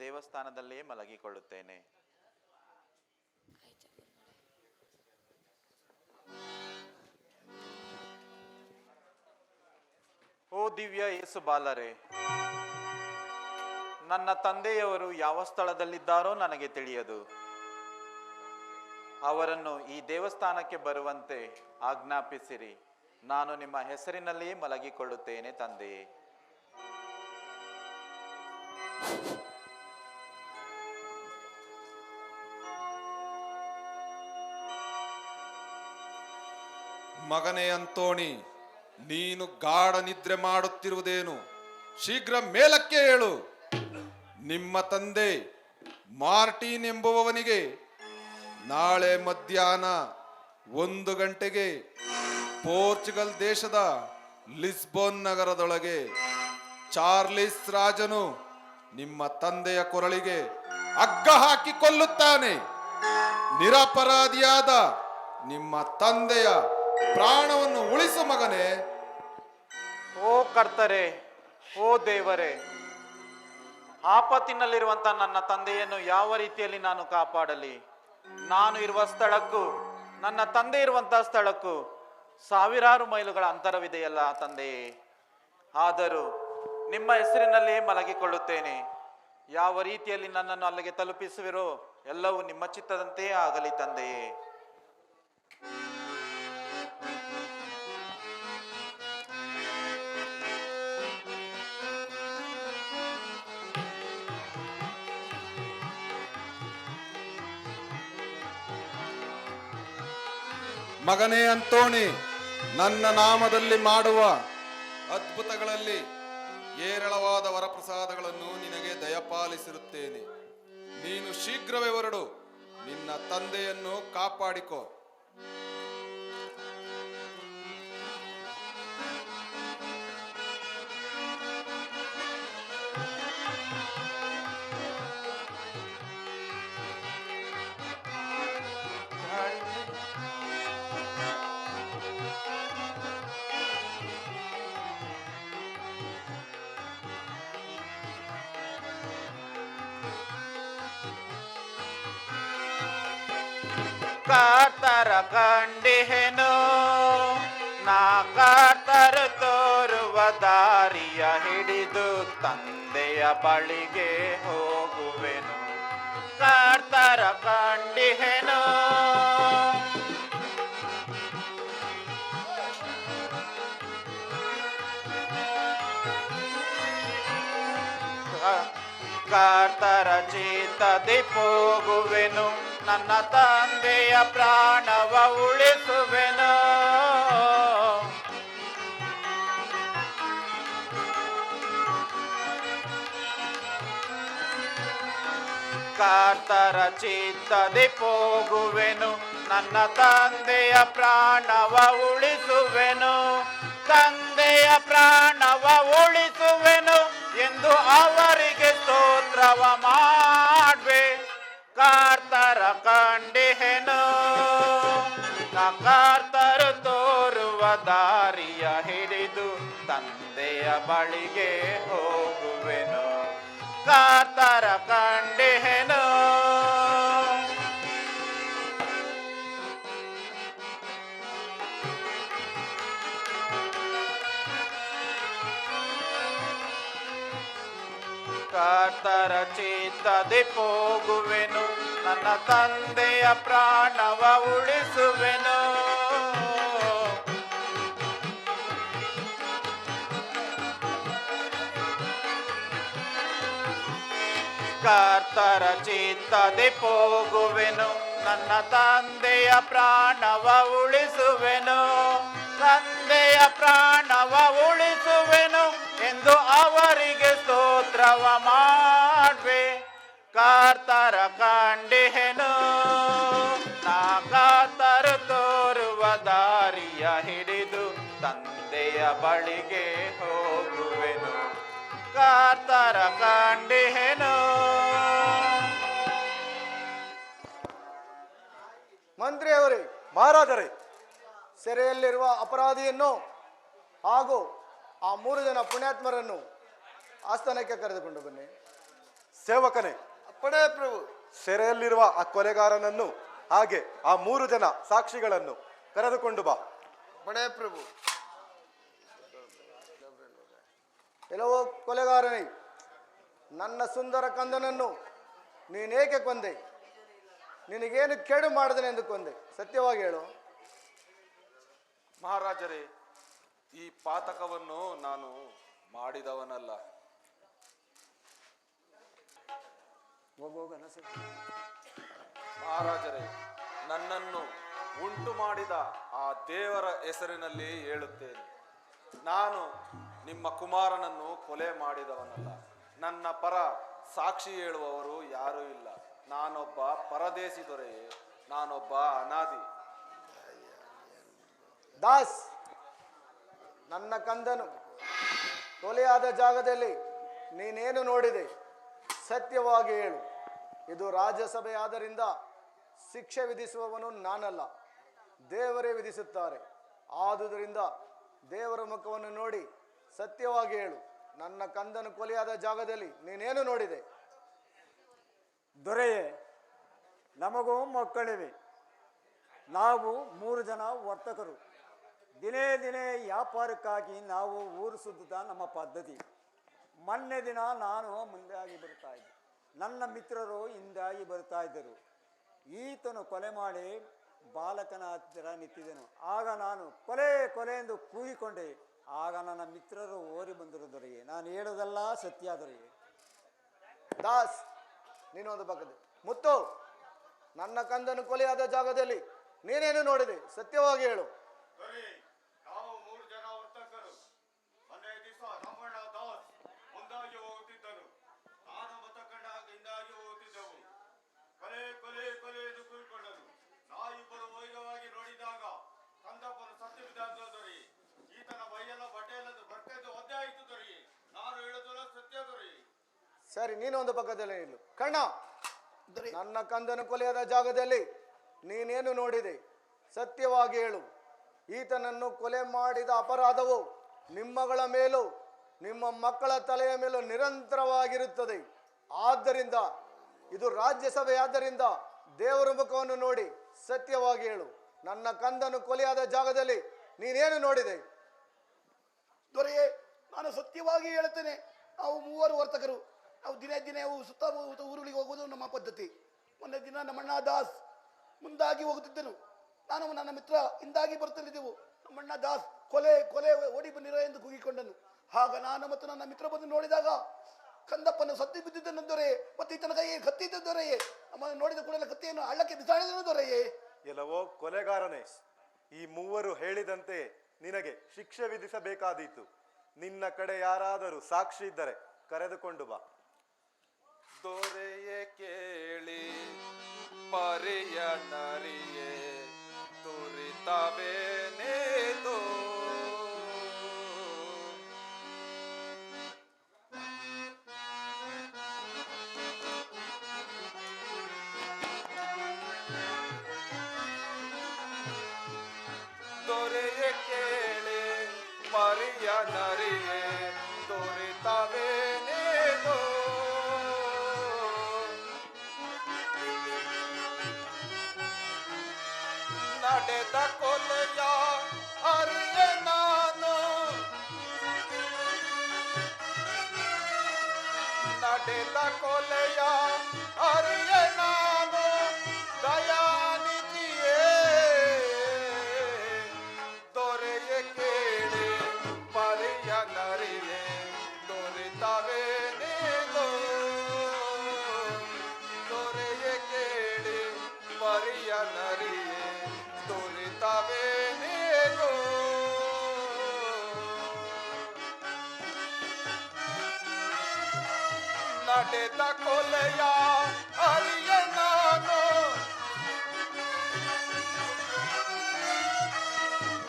ದೇವಸ್ಥಾನದಲ್ಲೇ ಮಲಗಿಕೊಳ್ಳುತ್ತೇನೆ. ಓ ದಿವ್ಯ ಯೇಸು ಬಾಲರೇ, ನನ್ನ ತಂದೆಯವರು ಯಾವ ಸ್ಥಳದಲ್ಲಿದ್ದಾರೋ ನನಗೆ ತಿಳಿಯದು. ಅವರನ್ನು ಈ ದೇವಸ್ಥಾನಕ್ಕೆ ಬರುವಂತೆ ಆಜ್ಞಾಪಿಸಿರಿ. ನಾನು ನಿಮ್ಮ ಹೆಸರಿನಲ್ಲಿ ಮಲಗಿಕೊಳ್ಳುತ್ತೇನೆ ತಂದೆಯೇ. ಮಗನೇ ಅಂತೋಣಿ, ನೀನು ಗಾಢ ನಿದ್ರೆ ಮಾಡುತ್ತಿರುವುದೇನು? ಶೀಘ್ರ ಮೇಲಕ್ಕೆ ಏಳು. ನಿಮ್ಮ ತಂದೆ ಮಾರ್ಟಿನ್ ಎಂಬುವವನಿಗೆ ನಾಳೆ ಮಧ್ಯಾಹ್ನ 1 ಗಂಟೆಗೆ ಪೋರ್ಚುಗಲ್ ದೇಶದ ಲಿಸ್ಬೋನ್ ನಗರದೊಳಗೆ ಚಾರ್ಲಿಸ್ ರಾಜನು ನಿಮ್ಮ ತಂದೆಯ ಕೊರಳಿಗೆ ಹಗ್ಗ ಹಾಕಿ ಕೊಲ್ಲುತ್ತಾನೆ. ನಿರಪರಾಧಿಯಾದ ನಿಮ್ಮ ತಂದೆಯ ಪ್ರಾಣವನ್ನು ಉಳಿಸು ಮಗನೇ. ಓ ಕರ್ತರೆ, ಓ ದೇವರೇ, ಆಪತ್ತಿನಲ್ಲಿರುವಂತ ನನ್ನ ತಂದೆಯನ್ನು ಯಾವ ರೀತಿಯಲ್ಲಿ ನಾನು ಕಾಪಾಡಲಿ? ನಾನು ಇರುವ ಸ್ಥಳಕ್ಕೂ ನನ್ನ ತಂದೆ ಇರುವಂತಹ ಸ್ಥಳಕ್ಕೂ ಸಾವಿರಾರು ಮೈಲುಗಳ ಅಂತರವಿದೆಯಲ್ಲ ತಂದೆಯೇ. ಆದರೂ ನಿಮ್ಮ ಹೆಸರಿನಲ್ಲಿ ಮಲಗಿಕೊಳ್ಳುತ್ತೇನೆ. ಯಾವ ರೀತಿಯಲ್ಲಿ ನನ್ನನ್ನು ಅಲ್ಲಿಗೆ ತಲುಪಿಸುವಿರೋ ಎಲ್ಲವೂ ನಿಮ್ಮ ಚಿತ್ತದಂತೆಯೇ ಆಗಲಿ ತಂದೆಯೇ. ಮಗನೇ ಅಂತೋಣಿ, ನನ್ನ ನಾಮದಲ್ಲಿ ಮಾಡುವ ಅದ್ಭುತಗಳಲ್ಲಿ ಏರಳವಾದ ವರಪ್ರಸಾದಗಳನ್ನು ನಿನಗೆ ದಯಪಾಲಿಸಿರುತ್ತೇನೆ. ನೀನು ಶೀಘ್ರವೇ ಹೊರಡು, ನಿನ್ನ ತಂದೆಯನ್ನು ಕಾಪಾಡಿಕೋ. ಕರ್ತರ ಕಂಡಿಹೆನು, ನಾ ಕರ್ತರು ತೋರುವ ದಾರಿಯ ಹಿಡಿದು ತಂದೆಯ ಬಳಿಗೆ ಹೋಗುವೆನು. ಕರ್ತರ ಕಂಡಿಹೆನು, ಕರ್ತರ ಚಿತ್ತದಿ ಹೋಗುವೆನು. ನನ್ನ ತಂದೆಯ ಪ್ರಾಣವ ಉಳಿಸುವೆನು. ಕರ್ತರ ಚಿತ್ತದಿ ಹೋಗುವೆನು. ನನ್ನ ತಂದೆಯ ಪ್ರಾಣವ ಉಳಿಸುವೆನು. ತಂದೆಯ ಪ್ರಾಣವ ಉಳಿಸುವೆನು ಎಂದು ಅವರಿಗೆ ಸ್ತೋತ್ರವ ಮಾಡ್ವೆ. ಕರ್ತರ ಕಂಡಿಹೆನು, ಕರ್ತರು ತೋರುವ ದಾರಿಯ ಹಿಡಿದು ತಂದೆಯ ಬಳಿಗೆ ಹೋಗುವೆನು. ಕರ್ತರ ಕಂಡಿಹೆನು. ಕರ್ತರ ಚಿತ್ತದಿ ಹೋಗುವೆನು. ನನ್ನ ತಂದೆಯ ಪ್ರಾಣವ ಉಳಿಸುವೆನು. ಕರ್ತರ ಚಿತ್ತದೆ ಹೋಗುವೆನು, ನನ್ನ ತಂದೆಯ ಪ್ರಾಣವ ಉಳಿಸುವೆನು, ತಂದೆಯ ಪ್ರಾಣವ ಉಳಿಸುವೆನು ಎಂದು ಅವರಿಗೆ ಸ್ತೋತ್ರವ ಮಾಡ್ವೆ. ಕರ್ತರ ಕಂಡಿಹೆನು, ನಾ ಕರ್ತರು ತೋರುವ ದಾರಿಯ ಹಿಡಿದು ತಂದೆಯ ಬಳಿಗೆ ಹೋಗುವೆನು. ಕರ್ತರ ಕಂಡಿಹೆನು. ಮಂತ್ರಿಯವರೇ, ಮಹಾರಾಜರೇ, ಸೆರೆಯಲ್ಲಿರುವ ಅಪರಾಧಿಯನ್ನು ಹಾಗೂ ಆ 3 ಜನ ಪುಣ್ಯಾತ್ಮರನ್ನು ಆಸ್ಥಾನಕ್ಕೆ ಕರೆದುಕೊಂಡು ಬನ್ನಿ. ಸೇವಕನೇ, ಅಪ್ಪಣೆ ಪ್ರಭು. ಸೆರೆಯಲ್ಲಿರುವ ಆ ಕೊಲೆಗಾರನನ್ನು ಹಾಗೆ ಆ 3 ಜನ ಸಾಕ್ಷಿಗಳನ್ನು ಕರೆದುಕೊಂಡು ಬಾ. ಅಪ್ಪಣೆ ಪ್ರಭು. ಎಲ್ಲವೋ ಕೊಲೆಗಾರನೇ, ನನ್ನ ಸುಂದರ ಕಂದನನ್ನು ನೀನೇಕೆ ಕೊಂದೆ? ನಿನಗೇನು ಕೇಡು ಮಾಡಿದನೆ ಎಂದು ಕೊಂದೆ? ಸತ್ಯವಾಗಿ ಹೇಳು. ಮಹಾರಾಜರೇ, ಈ ಪಾತಕವನ್ನು ನಾನು ಮಾಡಿದವನಲ್ಲ. ಮಹಾರಾಜರೇ, ನನ್ನನ್ನು ಉಂಟು ಮಾಡಿದ ಆ ದೇವರ ಹೆಸರಿನಲ್ಲಿ ಹೇಳುತ್ತೇನೆ, ನಾನು ನಿಮ್ಮ ಕುಮಾರನನ್ನು ಕೊಲೆ ಮಾಡಿದವನಲ್ಲ. ನನ್ನ ಪರ ಸಾಕ್ಷಿ ಹೇಳುವವರು ಯಾರೂ ಇಲ್ಲ. ನಾನೊಬ್ಬ ಪರದೇಶಿ ದೊರೆಯೇ, ನಾನೊಬ್ಬ ಅನಾದಿ. ದಾಸ್, ನನ್ನ ಕಂದನು ಕೊಲೆಯಾದ ಜಾಗದಲ್ಲಿ ನೀನೇನು ನೋಡಿದೆ? ಸತ್ಯವಾಗಿ ಹೇಳು. ಇದು ರಾಜ್ಯಸಭೆ ಆದ್ದರಿಂದ ಶಿಕ್ಷೆ ವಿಧಿಸುವವನು ನಾನಲ್ಲ, ದೇವರೇ ವಿಧಿಸುತ್ತಾರೆ. ಆದುದರಿಂದ ದೇವರ ಮುಖವನ್ನು ನೋಡಿ ಸತ್ಯವಾಗಿ ಹೇಳು. ನನ್ನ ಕಂದನು ಕೊಲೆಯಾದ ಜಾಗದಲ್ಲಿ ನೀನೇನು ನೋಡಿದೆ? ದೊರೆಯೇ, ನಮಗೂ ಮಕ್ಕಳಿವೆ. ನಾವು 3 ಜನ ವರ್ತಕರು. ದಿನೇ ದಿನೇ ವ್ಯಾಪಾರಕ್ಕಾಗಿ ನಾವು ಊರು ಸುತ್ತುತ್ತಾ ನಮ್ಮ ಪದ್ಧತಿ. ಮೊನ್ನೆ ದಿನ ನಾನು ಮುಂದಾಗಿ ಬರ್ತಾ ಇದ್ದೆ, ನನ್ನ ಮಿತ್ರರು ಹಿಂದಾಗಿ ಬರ್ತಾ ಇದ್ದರು. ಈತನು ಕೊಲೆ ಮಾಡಿ ಬಾಲಕನ ಹತ್ತಿರ ನಿಂತಿದ್ದೆನು. ಆಗ ನಾನು ಕೊಲೆ ಕೊಲೆ ಎಂದು ಕೂಗಿಕೊಂಡೆ. ಆಗ ನನ್ನ ಮಿತ್ರರು ಓಡಿ ಬಂದರು. ದೊರೆಯೇ, ನಾನು ಹೇಳೋದೆಲ್ಲ ಸತ್ಯ ದೊರೆಯೇ. ದಾಸ್, ನೀನೊಂದು ಪಕ್ಕದ ಮುತ್ತು, ನನ್ನ ಕಂದನು ಕೊಲೆಯಾದ ಜಾಗದಲ್ಲಿ ನೀನೇನು ನೋಡಿದೆ? ಸತ್ಯವಾಗಿ ಹೇಳು. ನಾವು 3 ಜನ ವರ್ತಕರು. ಮೊನ್ನೆ ದಿವಸ ರಾಮಣ್ಣ ದಾಸ್ ಮುಂದಾಗಿ ಹೋಗುತ್ತಿದ್ದನು, ನಾನು ಮತ ಕಂಡಾಗ ಹಿಂದಾಗಿ ಹೋಗುತ್ತಿದ್ದೆವು. ಕೊಲೆ ಕೊಲೆ ಕೊಲೆ ಎಂದು ಕೂಗಿಕೊಂಡನು. ನಾವಿಬ್ಬರು ವೈರವಾಗಿ ನೋಡಿದಾಗ ಕಂದಪ್ಪನು ಸತ್ಯ ಬಿದ್ದ ದೊರೆಯೇ. ಈತನ ಮೈಯೆಲ್ಲ ಬಟ್ಟೆಯೆಲ್ಲದು ಬರ್ತದ್ದು ಒದ್ದೆ ಆಯಿತು ದೊರೆಯೇ. ನಾನು ಹೇಳುವುದಲ್ಲ ಸತ್ಯ ದೊರೆಯೇ. ಸರಿ, ನೀನೊಂದು ಪಕ್ಕದಲ್ಲಿ ನಿಲ್ಲು. ಕಣ್ಣ, ನನ್ನ ಕಂದನು ಕೊಲೆಯಾದ ಜಾಗದಲ್ಲಿ ನೀನೇನು ನೋಡಿದೆ? ಸತ್ಯವಾಗಿ ಹೇಳು. ಈತನನ್ನು ಕೊಲೆ ಮಾಡಿದ ಅಪರಾಧವು ನಿಮ್ಮಗಳ ಮೇಲೂ ನಿಮ್ಮ ಮಕ್ಕಳ ತಲೆಯ ಮೇಲೂ ನಿರಂತರವಾಗಿರುತ್ತದೆ. ಆದ್ದರಿಂದ ಇದು ರಾಜ್ಯಸಭೆಯಾದ್ದರಿಂದ ದೇವರ ಮುಖವನ್ನು ನೋಡಿ ಸತ್ಯವಾಗಿ ಹೇಳು. ನನ್ನ ಕಂದನು ಕೊಲೆಯಾದ ಜಾಗದಲ್ಲಿ ನೀನೇನು ನೋಡಿದೆ? ದೊರೆಯೇ, ನಾನು ಸತ್ಯವಾಗಿ ಹೇಳುತ್ತೇನೆ. ನಾವು 3 ವರ್ತಕರು. ನಾವು ದಿನೇ ದಿನೇ ಸುತ್ತಮುತ್ತ ಊರುಗಳಿಗೆ ಹೋಗುವುದು ನಮ್ಮ ಪದ್ಧತಿ. ಮೊನ್ನೆ ದಿನ ನಮ್ಮಣ್ಣ ದಾಸ್ ಮುಂದಾಗಿ ಹೋಗುತ್ತಿದ್ದನು, ನಾನು ನನ್ನ ಮಿತ್ರ ಹಿಂದಾಗಿ ಬರುತ್ತಲಿದ್ದೆವು. ನಮ್ಮಣ್ಣ ದಾಸ್ ಕೊಲೆ ಕೊಲೆ ಓಡಿ ಬಂದಿರೋ ಎಂದು ಕೂಗಿಕೊಂಡನು. ಆಗ ನಾನು ಮತ್ತು ನನ್ನ ಮಿತ್ರ ಬಂದು ನೋಡಿದಾಗ ಕಂದಪ್ಪನು ಸತ್ತಿ ಬಿದ್ದಿದ್ದನು ದೊರೆಯೇ. ಮತ್ತು ಈತನ ಕೈಯೇ ಕತ್ತಿ ಇದ್ದ ದೊರೆಯೇ. ನಮ್ಮನ್ನು ನೋಡಿದ ಕೂಡಲೇ ಕತ್ತಿಯನ್ನು ಹಳ್ಳಕ್ಕೆ ಬಿಸಾಡಿದನು ದೊರೆಯೇ. ಎಲ್ಲವೋ ಕೊಲೆಗಾರನೇ, ಈ 3 ಹೇಳಿದಂತೆ ನಿನಗೆ ಶಿಕ್ಷೆ ವಿಧಿಸಬೇಕಾದೀತು. ನಿನ್ನ ಕಡೆ ಯಾರಾದರೂ ಸಾಕ್ಷಿ ಇದ್ದರೆ ಕರೆದುಕೊಂಡು ಬಾ. ದೊರೆಯೇ ಕೇಳಿ ಪರಿಯ ನರಿಯೇ ತುರಿತವೇನೇದು. ದೊರೆಯೇ ಕೇಳಿ ಪರಿಯ ನರಿಯೇ ತುರಿತವೇನೇದು. ನಡೆದ ಕೊಲೆಯ ಅರಿಯೆ ನಾನು, ನಡೆದ ಕೊಲೆಯ ಅರಿಯೆ ನಾನು, ದಯಾನಿಧಿಯೇ ದೊರೆಯೇ ಕೇಳಿ ಪರಿಯ ನರಿಯೇ ದೊರೆತವೇನೇನೋ. ನಡೆದ ಕೊಲೆಯ ಅರಿಯೆ ನಾನು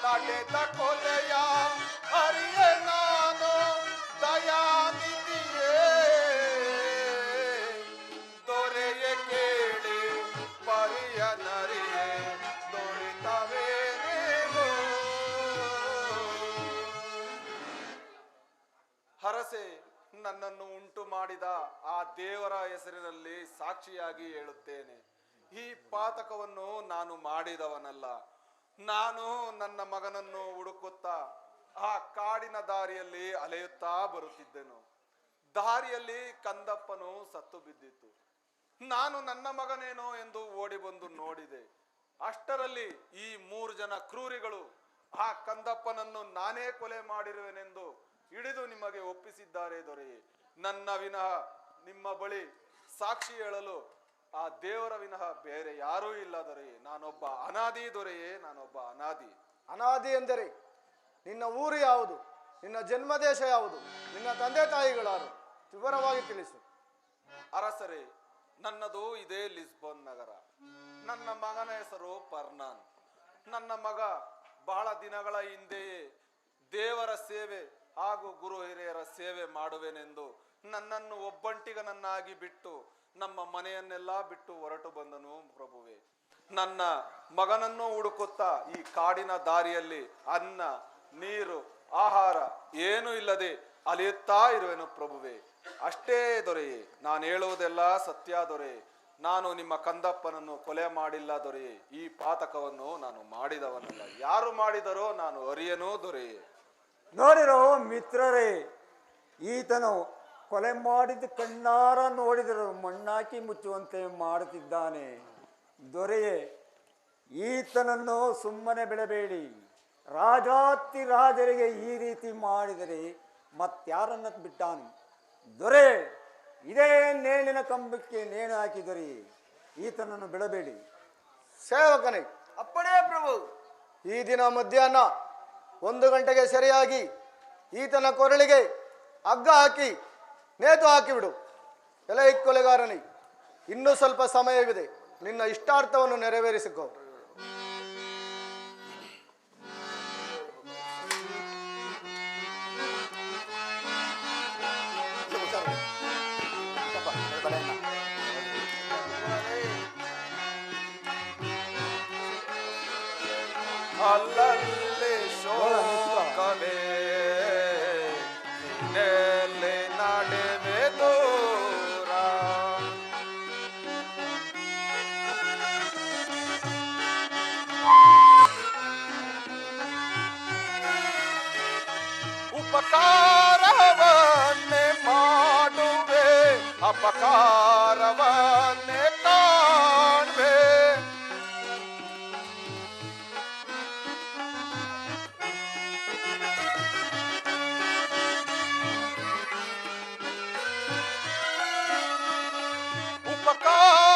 ನಡೆದ ಕೊಲೆಯ ಅರಿಯೆ ನಾನು ದಯಾನಿಧಿಯೇ ದೊರೆಯ ಕೇಳಿ ಪರಿಯ ನರಿಯೇ ದೊರೆತವೇನೇನೋ ಹರಸೆ ನನ್ನನ್ನು ಉಂಟು ಮಾಡಿದ ಆ ದೇವರ ಹೆಸರಿನಲ್ಲಿ ಸಾಕ್ಷಿಯಾಗಿ ಹೇಳುತ್ತೇನೆ, ಈ ಪಾತಕವನ್ನು ನಾನು ಮಾಡಿದವನಲ್ಲ. ನಾನು ನನ್ನ ಮಗನನ್ನು ಹುಡುಕುತ್ತಾ ಆ ಕಾಡಿನ ದಾರಿಯಲ್ಲಿ ಅಲೆಯುತ್ತಾ ಬರುತ್ತಿದ್ದೆನು. ದಾರಿಯಲ್ಲಿ ಕಂದಪ್ಪನು ಸತ್ತು ಬಿದ್ದಿತ್ತು. ನಾನು ನನ್ನ ಮಗನೇನೋ ಎಂದು ಓಡಿ ಬಂದು ನೋಡಿದೆ. ಅಷ್ಟರಲ್ಲಿ ಈ 3 ಜನ ಕ್ರೂರಿಗಳು ಆ ಕಂದಪ್ಪನನ್ನು ನಾನೇ ಕೊಲೆ ಮಾಡಿರುವೆನೆಂದು ಹಿಡಿದು ನಿಮಗೆ ಒಪ್ಪಿಸಿದ್ದಾರೆ ದೊರೆಯೇ. ನನ್ನ ವಿನಃ ನಿಮ್ಮ ಬಳಿ ಸಾಕ್ಷಿ ಹೇಳಲು ಆ ದೇವರ ವಿನಃ ಬೇರೆ ಯಾರೂ ಇಲ್ಲ ದೊರೆಯೇ. ನಾನೊಬ್ಬ ಅನಾದಿ ದೊರೆಯೇ, ನಾನೊಬ್ಬ ಅನಾದಿ. ಅನಾದಿ ಎಂದರೆ ನಿನ್ನ ಊರು ಯಾವುದು, ನಿನ್ನ ಜನ್ಮದೇಶ ಯಾವುದು, ನಿನ್ನ ತಂದೆ ತಾಯಿಗಳಾರು, ವಿವರವಾಗಿ ತಿಳಿಸು. ಅರಸರೇ, ನನ್ನದು ಇದೇ ಲಿಸ್ಬನ್ ನಗರ. ನನ್ನ ಮಗನ ಹೆಸರು ಫರ್ನಾನ್. ನನ್ನ ಮಗ ಬಹಳ ದಿನಗಳ ಹಿಂದೆಯೇ ದೇವರ ಸೇವೆ ಹಾಗೂ ಗುರು ಹಿರಿಯರ ಸೇವೆ ಮಾಡುವೆನೆಂದು ನನ್ನನ್ನು ಒಬ್ಬಂಟಿಗನನ್ನಾಗಿ ಬಿಟ್ಟು ನಮ್ಮ ಮನೆಯನ್ನೆಲ್ಲ ಬಿಟ್ಟು ಹೊರಟು ಬಂದನು ಪ್ರಭುವೆ. ನನ್ನ ಮಗನನ್ನು ಹುಡುಕುತ್ತಾ ಈ ಕಾಡಿನ ದಾರಿಯಲ್ಲಿ ಅನ್ನ ನೀರು ಆಹಾರ ಏನೂ ಇಲ್ಲದೆ ಅಲೆಯುತ್ತಾ ಇರುವೆನು ಪ್ರಭುವೆ. ಅಷ್ಟೇ ದೊರೆಯೇ, ನಾನು ಹೇಳುವುದೆಲ್ಲ ಸತ್ಯ ದೊರೆಯೇ. ನಾನು ನಿಮ್ಮ ಕಂದಪ್ಪನನ್ನು ಕೊಲೆ ಮಾಡಿಲ್ಲ ದೊರೆಯೇ. ಈ ಪಾತಕವನ್ನು ನಾನು ಮಾಡಿದವನಲ್ಲ. ಯಾರು ಮಾಡಿದರೋ ನಾನು ಅರಿಯನೂ ದೊರೆಯೇ. ನೋಡಿರೋ ಮಿತ್ರರೇ, ಈತನು ಕೊಲೆ ಮಾಡಿದ ಕಣ್ಣಾರ ನೋಡಿದರು ಮಣ್ಣಾಕಿ ಮುಚ್ಚುವಂತೆ ಮಾಡುತ್ತಿದ್ದಾನೆ. ದೊರೆಯೇ, ಈತನನ್ನು ಸುಮ್ಮನೆ ಬಿಡಬೇಡಿ. ರಾಜಾತಿ ರಾಜರಿಗೆ ಈ ರೀತಿ ಮಾಡಿದರೆ ಮತ್ತಾರನ್ನ ಬಿಟ್ಟಾನು? ದೊರೆ, ಇದೇ ನೇಣಿನ ಕಂಬಕ್ಕೆ ನೇಣು ಹಾಕಿ ದೊರೆಯೇ, ಈತನನ್ನು ಬಿಡಬೇಡಿ. ಸೇವಕನೇ, ಅಪ್ಪಣೆ ಪ್ರಭು. ಈ ದಿನ ಮಧ್ಯಾಹ್ನ 1 ಗಂಟೆಗೆ ಸರಿಯಾಗಿ ಈತನ ಕೊರಳಿಗೆ ಹಗ್ಗ ಹಾಕಿ ನೇತು ಹಾಕಿಬಿಡು. ಎಲೆ ಕೊಲೆಗಾರನಿ, ಇನ್ನೂ ಸ್ವಲ್ಪ ಸಮಯವಿದೆ, ನಿನ್ನ ಇಷ್ಟಾರ್ಥವನ್ನು ನೆರವೇರಿಸಿಕೋ. ಅಲ್ಲಲ್ಲಿ ಶೋಕವೇ ನಿನ್ನೆಲ್ಲಿ ನಡೆವೆ ದೂರ. ಉಪಕಾರವನ್ನೇ ಮಾಡುವೆ, ಅಪಕಾರವನ್ನೇ ಕಾಣ್ವೆ.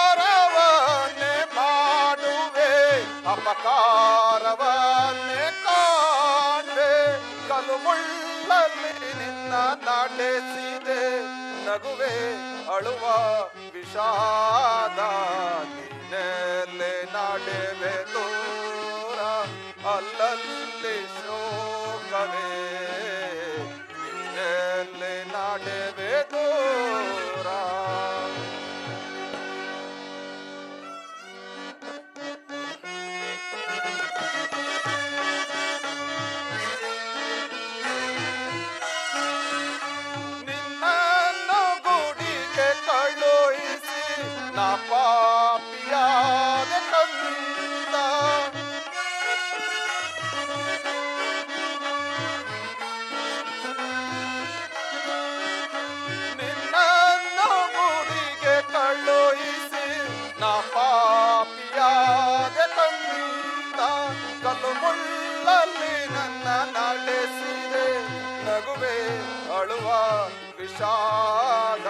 ಉಪಕಾರವನ್ನೇ ಮಾಡುವೆ, ಅಪಕಾರವನ್ನೇ ಕಾಣ್ವೆ. ಕಲು ಮುಳ್ಳಲ್ಲಿ ನಿನ್ನ ನಡೆಸಿದೆ, ನಗುವೆ ಅಳುವ ವಿಷಾದ. ನೀನೆಲೆ ನಡೆವೆ ದೂರ, ಅಲ್ಲಲ್ಲಿ ಶೋಕವೇ ನೀನೆಲೆ ನಡೆವೆ ದೂರ. ನಿನ್ನನ್ನು ಗುಡಿಗೆ ಕಳುಹಿಸಿ ನಾ ಪಾಪಿಯಾದ ಕಂದ. ನಿನ್ನನ್ನು ಗುಡಿಗೆ ಕಳುಹಿಸಿ ನಾ ಪಾಪಿಯಾದ ಕಂದ. ಕಲ್ಲು ಮುಳ್ಳಲ್ಲಿ ನನ್ನ ನಡೆಸಿದೆ, ನಗುವೆ ಅಳುವ ವಿಷಾದ.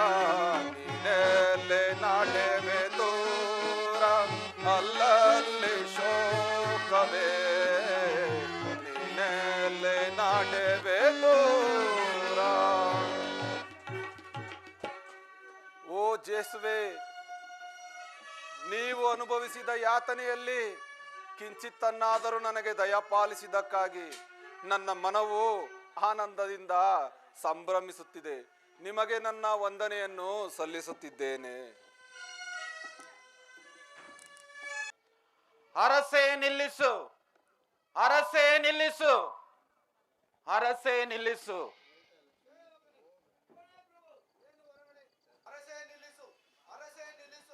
ನೀನೆಲೆ ನಡೆವೆ ದೂರ, ಅಲ್ಲಲ್ಲಿ ಶೋಕವೇ ನೀನೆಲೆ ನಡೆವೆ ದೂರ. ಜೇಸುವೆ, ನೀವು ಅನುಭವಿಸಿದ ಯಾತನೆಯಲ್ಲಿ ಕಿಂಚಿತ್ತನ್ನಾದರೂ ನನಗೆ ದಯಪಾಲಿಸಿದ್ದಕ್ಕಾಗಿ ನನ್ನ ಮನವು ಆನಂದದಿಂದ ಸಂಭ್ರಮಿಸುತ್ತಿದೆ. ನಿಮಗೆ ನನ್ನ ವಂದನೆಯನ್ನು ಸಲ್ಲಿಸುತ್ತಿದ್ದೇನೆ. ಅರಸೇ ನಿಲ್ಲಿಸು, ಅರಸೇ ನಿಲ್ಲಿಸು, ಅರಸೇ ನಿಲ್ಲಿಸು.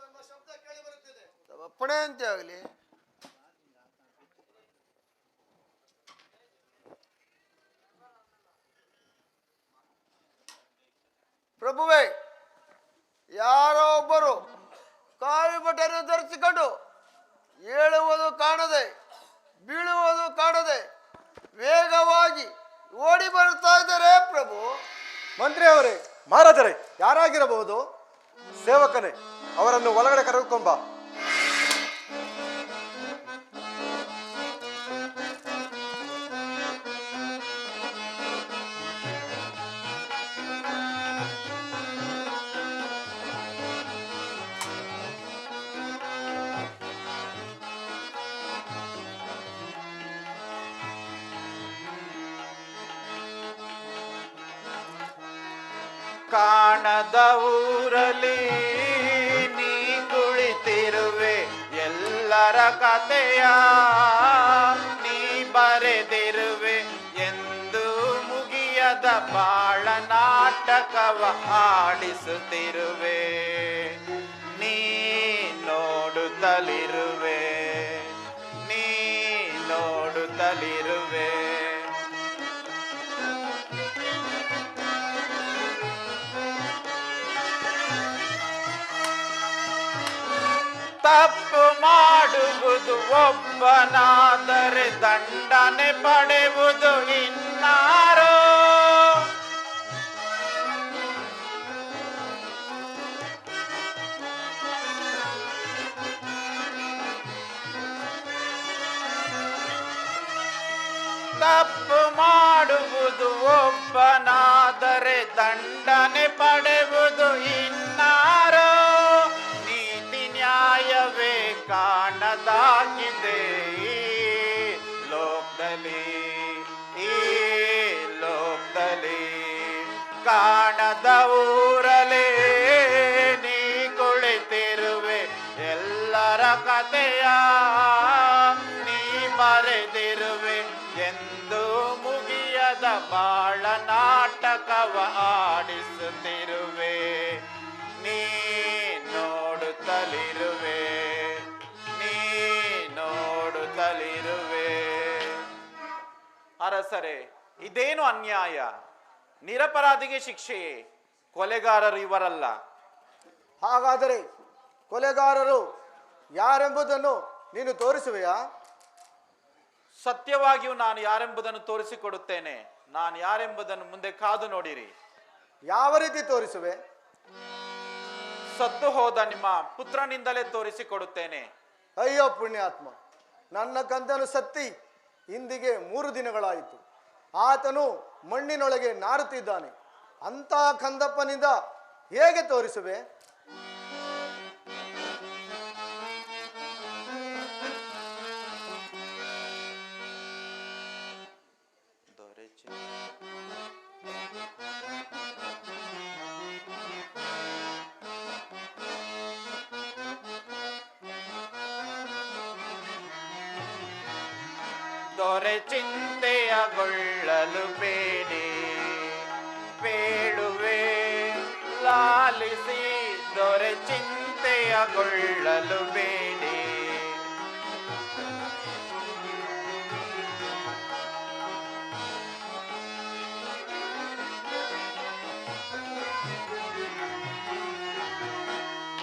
ಎಂಬ ಶಬ್ದ ಕೇಳಿ ಬರುತ್ತಿದೆ. ಅಪ್ಪಣೆ ಅಂತೆ ಆಗಲಿ. ಪ್ರಭುವೇ, ಯಾರೋ ಒಬ್ಬರು ಕಾವಿ ಬಟ್ಟೆಯನ್ನು ಧರಿಸಿಕೊಂಡು ಏಳುವುದು ಕಾಣದೆ ಬೀಳುವುದು ಕಾಣದೆ ವೇಗವಾಗಿ ಓಡಿ ಬರುತ್ತಾ ಇದ್ದಾರೆ ಪ್ರಭು. ಮಂತ್ರಿ ಅವರೇ, ಮಹಾರಾಜರೇ, ಯಾರಾಗಿರಬಹುದು? ಸೇವಕನೇ, ಅವರನ್ನು ಒಳಗಡೆ ಕರೆದುಕೊಂಬ. ಕಾಣದ ಊರಲ್ಲಿ ನೀ ಕುಳಿತಿರುವೆ, ಎಲ್ಲರ ಕಥೆಯ ನೀ ಬರೆದಿರುವೆ, ಎಂದು ಮುಗಿಯದ ಬಾಳ ನಾಟಕವ ಆಡಿಸುತ್ತಿರುವೆ. ನೀ ನೋಡುತ್ತಲಿರುವೆ, ನೀ ನೋಡುತ್ತಲಿರುವೆ. ತಪ್ಪು ಮಾಡುವುದು ಒಬ್ಬನಾದರೆ ದಂಡನೆ ಪಡೆಯುವುದು ಇನ್ನಾರೋ. ತಪ್ಪು ಮಾಡುವುದು ಒಬ್ಬನಾದರೆ ದಂಡನೆ ಪಡೆಯುವುದು ಇನ್ನಾರೋ. ನೀತಿ ನ್ಯಾಯವೇ ಕಾಣದಾಗಿದೆ ಈ ಲೋಕದಲ್ಲಿ, ಈ ಲೋಕದಲ್ಲಿ. ಕಾಣದ ಊರಲೇ ನೀ ಕುಳಿತಿರುವೆ, ಎಲ್ಲರ ಕಥೆಯ ನೀ ಬರೆದಿರುವೆ, ಎಂದು ಮುಗಿಯದ ಬಾಳ ನಾಟಕವ ಆಡಿಸುತ್ತಿರುವೆ. ನೀ ನೋಡುತ್ತಲಿರುವೆ, ನೀ ನೋಡುತ್ತಲಿರುವೆ. ಅರಸರೇ, ಇದೇನು ಅನ್ಯಾಯ? ನಿರಪರಾಧಿಗೆ ಶಿಕ್ಷೆಯೇ, ಕೊಲೆಗಾರರು ಇವರಲ್ಲ. ಹಾಗಾದರೆ ಕೊಲೆಗಾರರು ಯಾರೆಂಬುದನ್ನು ನೀನು ತೋರಿಸುವೆಯಾ? ಸತ್ಯವಾಗಿಯೂ ನಾನು ಯಾರೆಂಬುದನ್ನು ತೋರಿಸಿಕೊಡುತ್ತೇನೆ. ನಾನು ಯಾರೆಂಬುದನ್ನು ಮುಂದೆ ಕಾದು ನೋಡಿರಿ. ಯಾವ ರೀತಿ ತೋರಿಸುವೆ? ಸತ್ತು ಹೋದ ನಿಮ್ಮ ಪುತ್ರನಿಂದಲೇ ತೋರಿಸಿಕೊಡುತ್ತೇನೆ. ಅಯ್ಯೋ ಪುಣ್ಯಾತ್ಮ, ನನ್ನ ಕಂದನು ಸತ್ತಿ ಇಂದಿಗೆ 3 ದಿನಗಳಾಯಿತು. ಆತನು ಮಣ್ಣಿನೊಳಗೆ ನಾರುತ್ತಿದ್ದಾನೆ. ಅಂಥ ಕಂದಪ್ಪನಿಂದ ಹೇಗೆ ತೋರಿಸುವೆ? ದೊರೆ ಚಿಂತೆಯಗೊಳ್ಳಲು ಬೇಡಿ, ಬೇಡುವೆ ಲಾಲಿಸಿ. ದೊರೆ ಚಿಂತೆಯಗೊಳ್ಳಲು ಬೇಡಿ,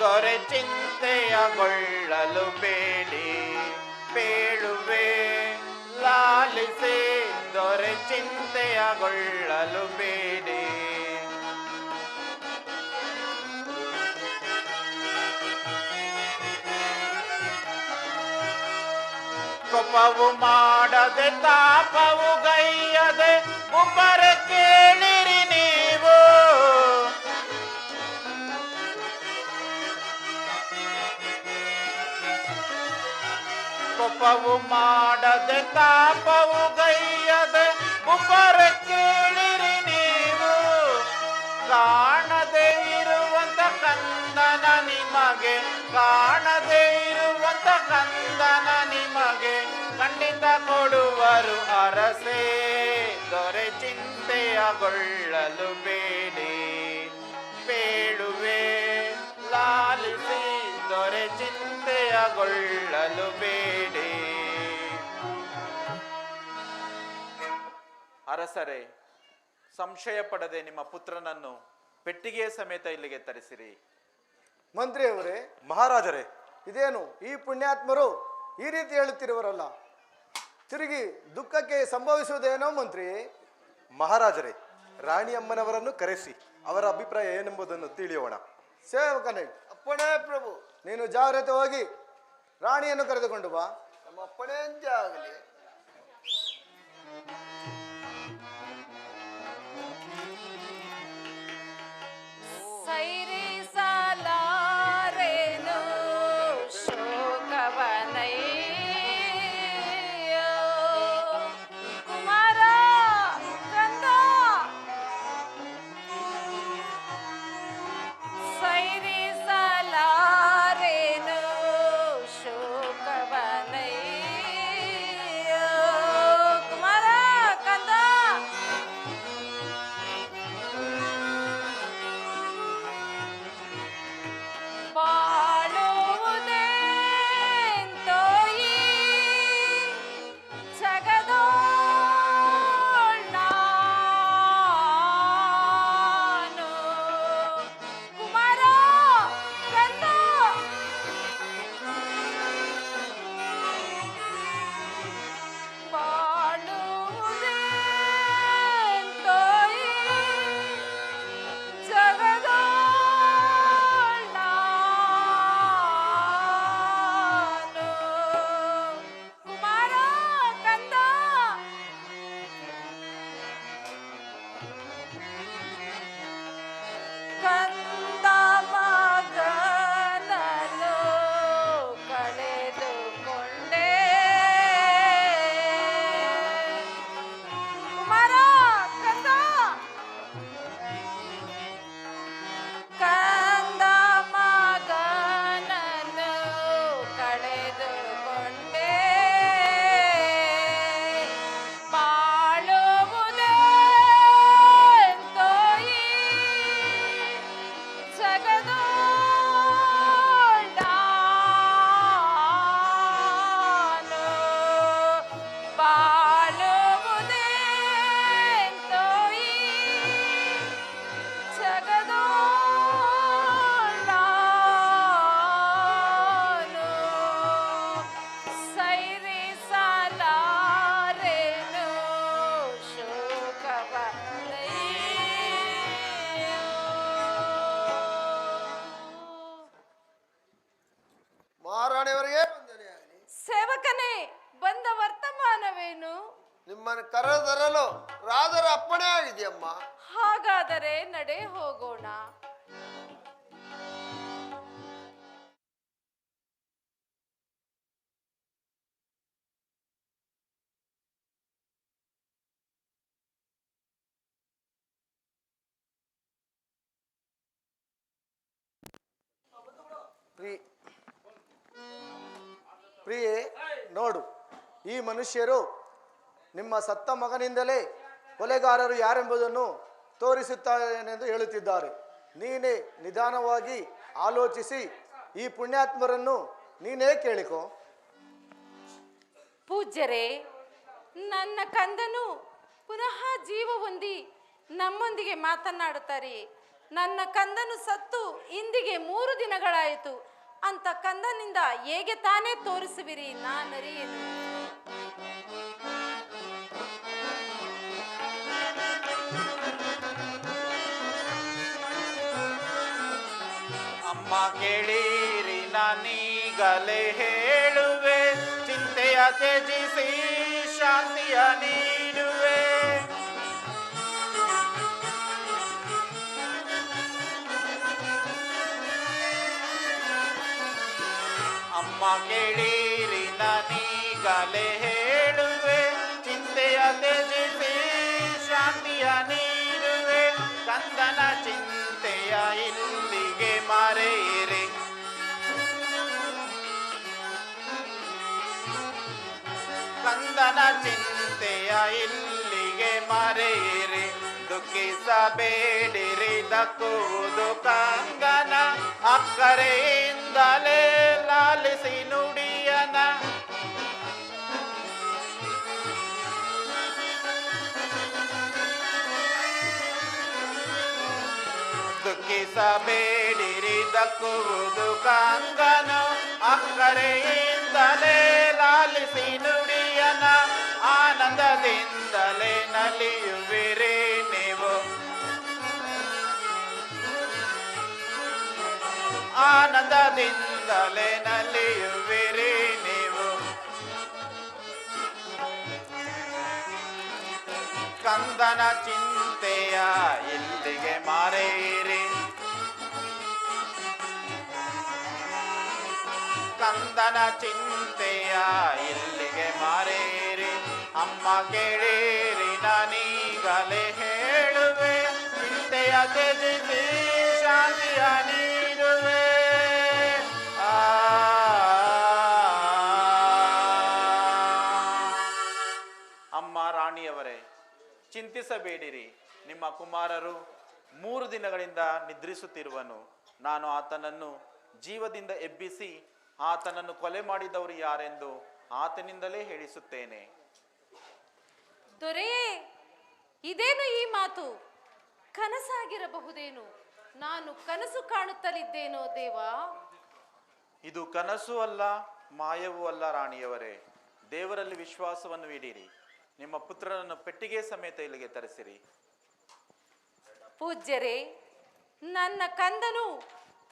ದೊರೆ ಚಿಂತೆಯಗೊಳ್ಳಲು ಬೇಡಿ, ಬೇಡುವೆ ಲಾಲಿಸಿ. ದೊರೆ ಚಿಂತೆಯಗೊಳ್ಳಲು ಬೇಡಿ. ಕೋಪವು ಮಾಡದೆ ತಾಪವು ಗೈಯದೆ ಒಬ್ಬರ ಕೇಳಿರಿ ನೀವು. ಪಾಪವು ಮಾಡದೆ ತಾಪವು ಗೈಯದೆ ಉಪರೆ ಕೇಳಿರಿ ನೀವು. ಕಾಣದೆ ಇರುವಂತ ಕಂದನ ನಿಮಗೆ, ಕಾಣದೆ ಇರುವಂತ ಕಂದನ ನಿಮಗೆ ಖಂಡಿತ ಕೊಡುವರು ಅರಸೇ. ದೊರೆ ಚಿಂತೆಯಗೊಳ್ಳಲು ಬೇಡಿ, ಬೇಡುವೆ ಲಾಲಿಸಿ. ದೊರೆ ಚಿಂತೆಯಗೊಳ್ಳಲು ಬೇಡಿ. ಅರಸರೇ, ಸಂಶಯ ಪಡದೆ ನಿಮ್ಮ ಪುತ್ರನನ್ನು ಪೆಟ್ಟಿಗೆಯ ಸಮೇತ ಇಲ್ಲಿಗೆ ತರಿಸಿರಿ. ಮಂತ್ರಿಯವರೇ, ಮಹಾರಾಜರೇ, ಇದೇನು ಈ ಪುಣ್ಯಾತ್ಮರು ಈ ರೀತಿ ಹೇಳುತ್ತಿರುವರಲ್ಲ? ತಿರುಗಿ ದುಃಖಕ್ಕೆ ಸಂಭವಿಸುವುದೇನೋ ಮಂತ್ರಿ? ಮಹಾರಾಜರೇ, ರಾಣಿಯಮ್ಮನವರನ್ನು ಕರೆಸಿ ಅವರ ಅಭಿಪ್ರಾಯ ಏನೆಂಬುದನ್ನು ತಿಳಿಯೋಣ. ಸೇವಕನೇ, ಅಪ್ಪಣೆ ಪ್ರಭು. ನೀನು ಜಾಗ್ರತೆ ಹೋಗಿ ರಾಣಿಯನ್ನು ಕರೆದುಕೊಂಡು ಬಾ. ನಮ್ಮ ಅಪ್ಪಣೆ ಎಂದೇ ಆಗಲಿ. ಸೈರಿಸಲಾರೇನು ಶೋಕವನಯ್ಯೋ ಕುಮಾರ ಕಂದ. ಸೈರಿಸಲಾರೇನು ಶೋಕವನಯ್ಯೋ ಕುಮಾರ ಕಂದ. ಬಾಳುವುದೆಂತೋ ಈ ಜಗದೋಳ್ ನಾನು ಕುಮಾರ ಕಂದ. ಬಾಳುವುದೆಂತೋ ಈ ಜಗದೋಳ್ ನಾನು ಕುಮಾರ ಕಂದ. ಕಂದ ಮಗನನ್ನು ಕಳೆದುಕೊಂಡೆ ಕುಮಾರ ಕಂದ. ಕಂದ ಮಗನನ್ನು ಕಳೆದುಕೊಂಡೆ. ಬಾಳುವುದೆಂತೋ ಈ ಜಗದೋಳ್ ನಾನು. ಬಾಳುವುದೆಂತೋ ಈ ಜಗದೋಳ್ ನಾನು. ಸೈರಿಸಲಾರೇನು ಶೋಕವನಯ್ಯೋ. ಮಹಾರಾಣಿಯವರಿಗೆ ವಂದನೆ ಆಗಲಿ. ಸೇವಕನೇ, ಬಂದ ವರ್ತಮಾನವೇನು? ನಿಮ್ಮನ್ನು ಕರೆತರಲು ರಾಜರ ಅಪ್ಪಣೆ ಆಗಿದೆಯಮ್ಮ. ಹಾಗಾದರೆ ನಡೆ ಹೋಗೋಣ. ಪ್ರಿಯೆ, ನೋಡು, ಈ ಮನುಷ್ಯರು ನಿಮ್ಮ ಸತ್ತ ಮಗನಿಂದಲೇ ಕೊಲೆಗಾರರು ಯಾರೆಂಬುದನ್ನು ತೋರಿಸುತ್ತಾರೆಂದು ಹೇಳುತ್ತಿದ್ದಾರೆ. ನೀನೇ ನಿಧಾನವಾಗಿ ಆಲೋಚಿಸಿ ಈ ಪುಣ್ಯಾತ್ಮರನ್ನು ನೀನೇ ಕೇಳಿಕೋ. ಪೂಜ್ಯರೇ, ನನ್ನ ಕಂದನು ಪುನಃ ಜೀವ ಹೊಂದಿ ನಮ್ಮೊಂದಿಗೆ ಮಾತನಾಡುತ್ತಾರೆ. ನನ್ನ ಕಂದನು ಸತ್ತು ಇಂದಿಗೆ 3 ದಿನಗಳಾಯಿತು. ಅಂತ ಕಂದನಿಂದ ಹೇಗೆ ತಾನೇ ತೋರಿಸುವಿರಿ? ನಾನರಿಯೇನು. ಅಮ್ಮ ಕೇಳಿರಿ, ನಾನೀಗಲೇ ಹೇಳುವೆ, ಚಿಂತೆಯ ತ್ಯಜಿಸಿ ಶಾಂತಿಯ ನೀಡುವೆ. ಅಮ್ಮ ಕೇಳಿರಿ, ನಾನೀಗ ಸಾಕ್ಷಿಯ ನೀಡುವೆ ಕಂದನ ಚಿಂತೆಯ ಇಲ್ಲಿಗೆ ಮರೆಯಿರಿ ಕಂದನ ಚಿಂತೆಯ ಇಲ್ಲಿಗೆ ಮರೆಯಿರಿ ದುಃಖಿಸಬೇಡಿರಿ ದಕ್ಕುವುದು ಕಂಗನ ಅಕ್ಕರೆಯಿಂದಲೇ ಲಾಲಿಸಿ ನುಡಿಯನ ದುಃಖಿಸಬೇಡಿರಿ ದಕ್ಕುವುದು ಕಂಗನ ಅಕ್ಕರೆಯಿಂದಲೇ ಲಾಲಿಸಿ ನುಡಿಯನ ಆನಂದದಿಂದಲೇ ನಲಿಯುವಿರಿ ನೀವು ಆನಂದದಿಂದಲೇ ನಲಿಯುವಿರಿ ನೀವು ಕಂದನ ಚಿಂತೆಯ ಇಲ್ಲಿಗೆ ಮಾರೇರಿ ಕಂದನ ಚಿಂತೆಯ ಇಲ್ಲಿಗೆ ಮಾರೇರಿ ಅಮ್ಮ ಕೇಳಿರಿ ನಾನೀಗಲೇ ಹೇಳುವೆ ಚಿಂತೆಯ ತ್ಯಜಿಸಿ ಶಾಂತಿಯ ನೀಡುವೆ ಅಮ್ಮ ರಾಣಿಯವರೇ ಚಿಂತಿಸಬೇಡಿರಿ ನಿಮ್ಮ ಕುಮಾರರು 3 ದಿನಗಳಿಂದ ನಿದ್ರಿಸುತ್ತಿರುವನು ನಾನು ಆತನನ್ನು ಜೀವದಿಂದ ಎಬ್ಬಿಸಿ ಆತನನ್ನು ಕೊಲೆ ಮಾಡಿದವರು ಯಾರೆಂದು ಆತನಿಂದಲೇ ಹೇಳಿಸುತ್ತೇನೆ ದೊರೆಯೇ ಇದೇನು ಈ ಮಾತು ಕನಸಾಗಿರಬಹುದೇನು ನಾನು ಕನಸು ಕಾಣುತ್ತಲಿದ್ದೇನೋ ದೇವಾ ಇದು ಕನಸು ಅಲ್ಲ ಮಾಯವೂ ಅಲ್ಲ ರಾಣಿಯವರೇ ದೇವರಲ್ಲಿ ವಿಶ್ವಾಸವನ್ನು ಇಡಿರಿ ನಿಮ್ಮ ಪುತ್ರನನ್ನು ಪೆಟ್ಟಿಗೆ ಸಮೇತ ಇಲ್ಲಿಗೆ ತರಿಸಿರಿ ಪೂಜ್ಯರೇ ನನ್ನ ಕಂದನು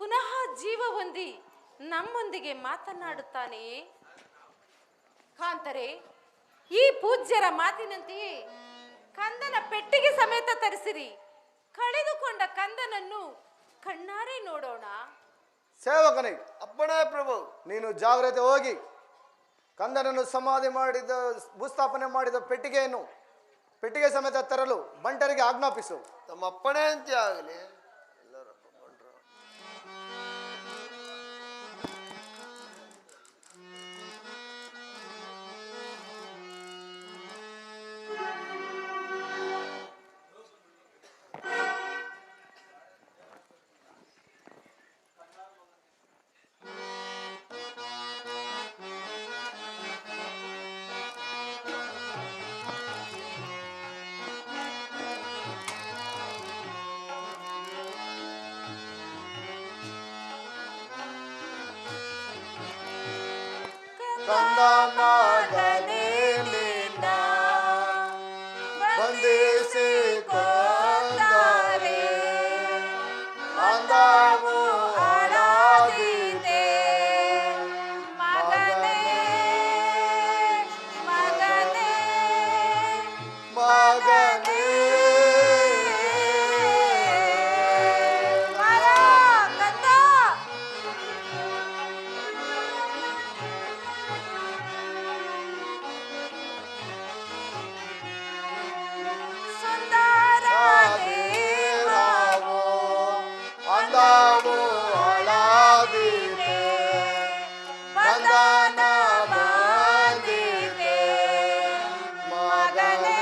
ಪುನಃ ಜೀವ ಹೊಂದಿ ನಮ್ಮೊಂದಿಗೆ ಮಾತನಾಡುತ್ತಾನೆಯೇ ಕಾಂತರೆ ಈ ಪೂಜ್ಯರ ಮಾತಿನಂತೆಯೇ ಕಂದನ ಪೆಟ್ಟಿಗೆ ಸಮೇತ ತರಿಸಿರಿ ಕಳೆದುಕೊಂಡ ಕಂದನನ್ನು ಕಣ್ಣಾರೆ ನೋಡೋಣ ಸೇವಕನೇ ಅಪ್ಪಣೆ ಪ್ರಭು. ನೀನು ಜಾಗ್ರತೆ ಹೋಗಿ ಕಂದನನ್ನು ಸಮಾಧಿ ಮಾಡಿದ ಭೂಸ್ಥಾಪನೆ ಮಾಡಿದ ಪೆಟ್ಟಿಗೆ ಸಮೇತ ತರಲು ಬಂಟರಿಗೆ ಆಜ್ಞಾಪಿಸು. ತಮ್ಮ ಅಪ್ಪಣೆ ಅಂತ ಆಗಲಿ. ಕಂದ ಮಗನೇ ನಿನ್ನ ಬಂಧಿಸಿ ಕೊಂದರೆ ಅಂದವು ಆಳಾದೀತೆ ಮಗನೇ ಮಗನೇ ಮಗನೇ ಮರ ಕಂದ ಸುಂದರ ದೇವವು ಅಂದವು ಅಳಾದೀತೆ ಬಂಧನ ಬಂದಿದೆ ಮಗನೇ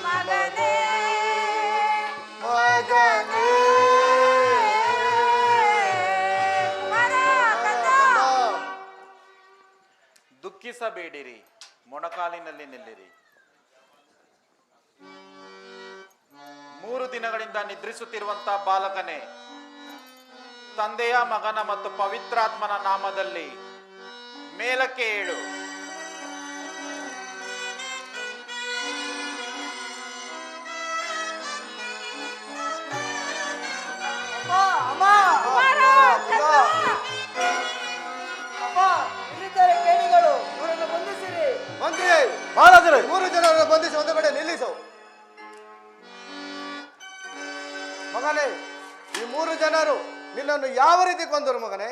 ಮಗನೇ ಮಗನೇ ಮರ ಕಂದ ದುಃಖಿಸಬೇಡಿರಿ ಮೊಣಕಾಲಿನಲ್ಲಿ ನಿಲ್ಲಿರಿ 3 ದಿನಗಳಿಂದ ನಿದ್ರಿಸುತ್ತಿರುವಂತಹ ಬಾಲಕನೇ ತಂದೆಯ ಮಗನ ಮತ್ತು ಪವಿತ್ರಾತ್ಮನ ನಾಮದಲ್ಲಿ ಮೇಲಕ್ಕೆ ಏಳು ಮರ ಕಂದ ಮಂತ್ರಿ ಮಹಾರಾಜರೇ 3 ಜನರನ್ನು ಬಂಧಿಸಿ ಒಂದು ಕಡೆ ನಿಲ್ಲಿಸು. ಮಗನೇ ಈ 3 ಜನರು ನಿನ್ನನ್ನು ಯಾವ ರೀತಿ ಕೊಂದರು ಮಗನೇ?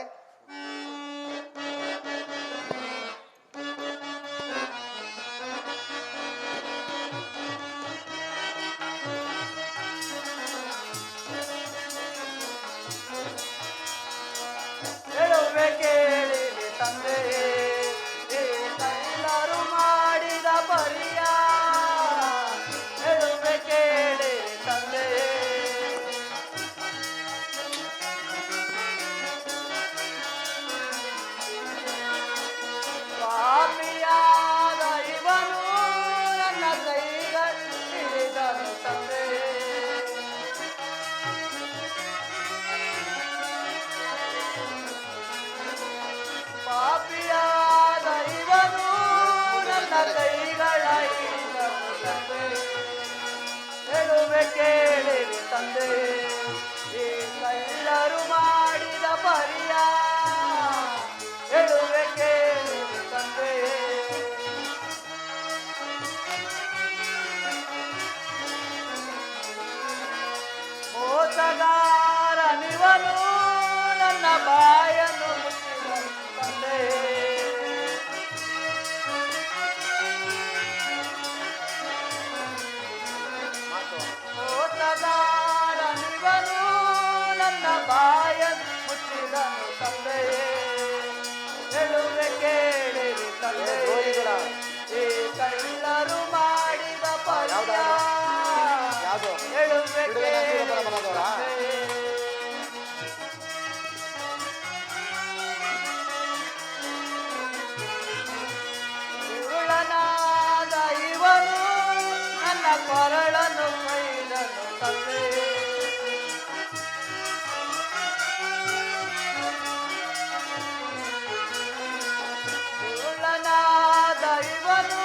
ಕೊರಳನ್ನು ಕೊಯ್ದನು ತಂದೆಯೇ. ಕುರುಡನಾದ ಇವನು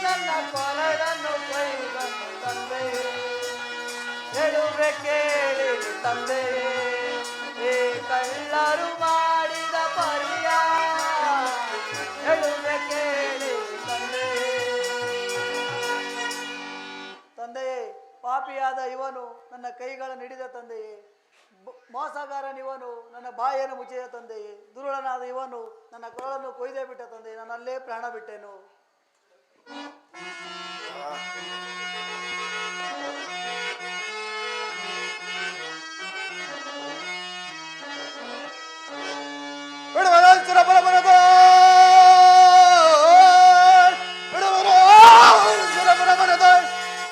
ನನ್ನ ಕೊರಳನ್ನು ಕೊಯ್ದನು ತಂದೆಯೇ. ಹೇಳುವೆ ಕೇಳಿರಿ ತಂದೆಯೇ, ಈ ಕಳ್ಳರು ಮಾಡಿದ ಪರಿಯ ಹೇಳುವೆ ಕೇಳಿರಿ ತಂದೆಯೇ. ತಂದೆಯೇ, ಪಾಪಿಯಾದ ಇವನು ನನ್ನ ಕೈಗಳನ್ನು ಹಿಡಿದ ತಂದೆಯೇ. ಮೋಸಗಾರನಿವನು ನನ್ನ ಬಾಯಿಯನ್ನು ಮುಚ್ಚಿದ ತಂದೆಯೇ. ದುರುಳನಾದ ಇವನು ನನ್ನ ಕೊರಳನ್ನು ಕೊಯ್ದೇ ಬಿಟ್ಟ ತಂದೆಯೇ. ನಾನು ಅಲ್ಲೇ ಪ್ರಾಣ ಬಿಟ್ಟೆನು.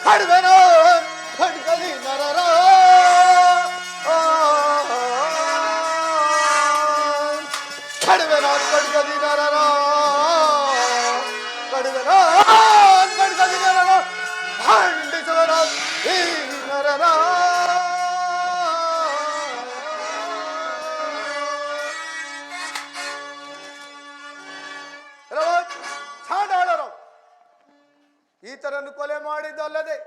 ಕಡುವೆನೋ ಖಡ್ಗಲಿ ನರರ ಕಡುವೆನೋ ಖಡ್ಗಲಿ ನರರ ಕಡುವೆನೋ ಖಡ್ಗಲಿ ನರರ ಖಂಡಿಸುವರ ಈ ನರರ. ಚಾಂಡಾಳರು ಈತನನ್ನು ಕೊಲೆ ಮಾಡಿದ್ದಲ್ಲದೆ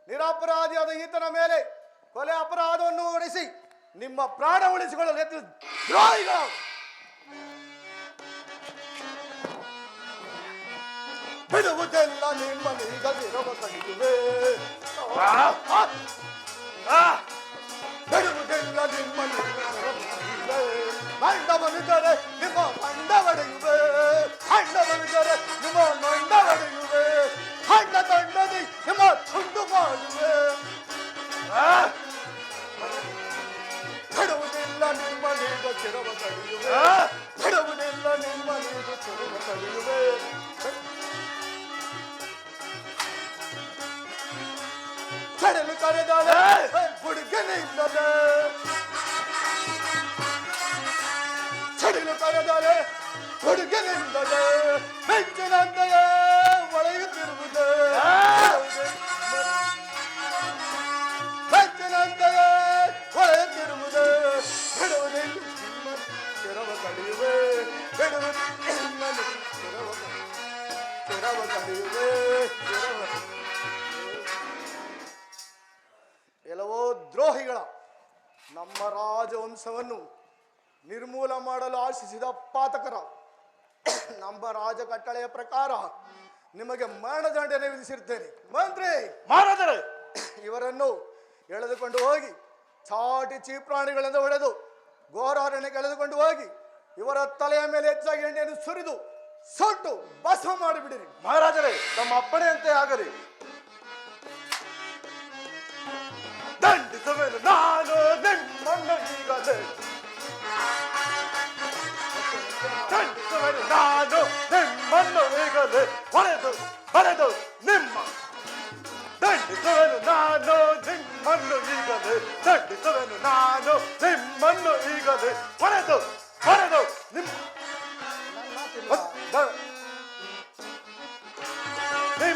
ನಿರಪರಾಧಿಯಾದ ಈತನ ಮೇಲೆ ಕೊಲೆ ಅಪರಾಧವನ್ನು ಹೊರಿಸಿ ನಿಮ್ಮ ಪ್ರಾಣ ಉಳಿಸಿಕೊಳ್ಳಲು ಯತ್ನ ದ್ರೋಹಿಗಳು. ಬಿಡುವುದೆಲ್ಲ ನಿಮ್ಮನೀಗ ವಿರವ ಕಡಿಯುವೆ. ಬಿಡುವುದೆಲ್ಲ ನಿಮ್ಮನೀಗ ಮಂಡವನಿದ್ದರೆ ನಿಮ್ಮ ಮಂಡ ಒಡೆಯುವೆ. ಹಣ್ಣವನಿದ್ದರೆ ನಿಮ್ಮ ಮಂಡ ಒಡೆಯುವೆ. ಹಣ್ಣ ತಂಡದಿ ನಿಮ್ಮ ತುಂಡು ಮಾಡುವೆ. ಬಿಡುವುದಿಲ್ಲ ನಿಮ್ಮ ನೀಗ ಚಿರವ ಕಡಿಯುವೆ. ಬಿಡುವುದಿಲ್ಲ ನಿಮ್ಮ ನೀಗ ಚಿರವ ಕಡಿಯುವೆ. ಕಡಲು ಕರೆದಾಳೆ ಹುಡುಗನಿಲ್ಲದೆ. ಚಡಿಲು ಕರೆದಾಳೆ ಹುಡುಗನಿಲ್ಲದೆ. ಬೆಂಚಿನಂತೆಯೇ ಒಳೆಯುತ್ತಿರುವುದೇ. ಬೆಂಚಿನಂತೆಯೇ ಒಳೆಯುತ್ತಿರುವುದೇ. ಬಿಡುವುದಿಲ್ಲ ನಿಮ್ಮ ಚಿರವ ಕಡಿಯುವೆ. ಬಿಡುವುದಿಲ್ಲ ಚಿರವ ಕಡಿಯುವೆ. ಎಲ್ಲವೋ ದ್ರೋಹಿಗಳ ನಮ್ಮ ರಾಜವಂಶವನ್ನು ನಿರ್ಮೂಲ ಮಾಡಲು ಆಶಿಸಿದ ಪಾತಕರ ನಮ್ಮ ರಾಜ ಕಟ್ಟಳೆಯ ಪ್ರಕಾರ ನಿಮಗೆ ಮರಣದಂಡನೆ ವಿಧಿಸಿರ್ತೇನೆ. ಮಂತ್ರಿ ಮಹಾರಾಜರೇ, ಇವರನ್ನು ಎಳೆದುಕೊಂಡು ಹೋಗಿ ಚಾಟಿ ಚೀಪ್ರಾಣಿಗಳಿಂದ ಹೊಡೆದು ಘೋರಾರಣ್ಯಕ್ಕೆ ಎಳೆದುಕೊಂಡು ಹೋಗಿ ಇವರ ತಲೆಯ ಮೇಲೆ ಹೆಚ್ಚಾಗಿ ಎಣ್ಣೆಯನ್ನು ಸುರಿದು ಸುಟ್ಟು ಭಸ್ಮ ಮಾಡಿಬಿಡಿರಿ. ಮಹಾರಾಜರೇ, ತಮ್ಮ ಅಪ್ಪಣೆಯಂತೆ ಆಗಲಿ. ದಂಡಿಸುವೆನು ನಾನು ನಿಮ್ಮನ್ನು ಈಗಲೇ. ದಂಡಿಸುವೆನು ನಾನು ನಿಮ್ಮನ್ನು ಈಗಲೇ. ಹೊಡೆದು ಹೊಡೆದು ನಿಮ್ಮ ದಂಡಿಸುವೆನು ನಾನು ನಿಮ್ಮನ್ನು ಈಗಲೇ. ದಂಡಿಸುವೆನು ನಾನು ನಿಮ್ಮನ್ನು ಈಗಲೇ. ಹೊಡೆದು ಹೊಡೆದು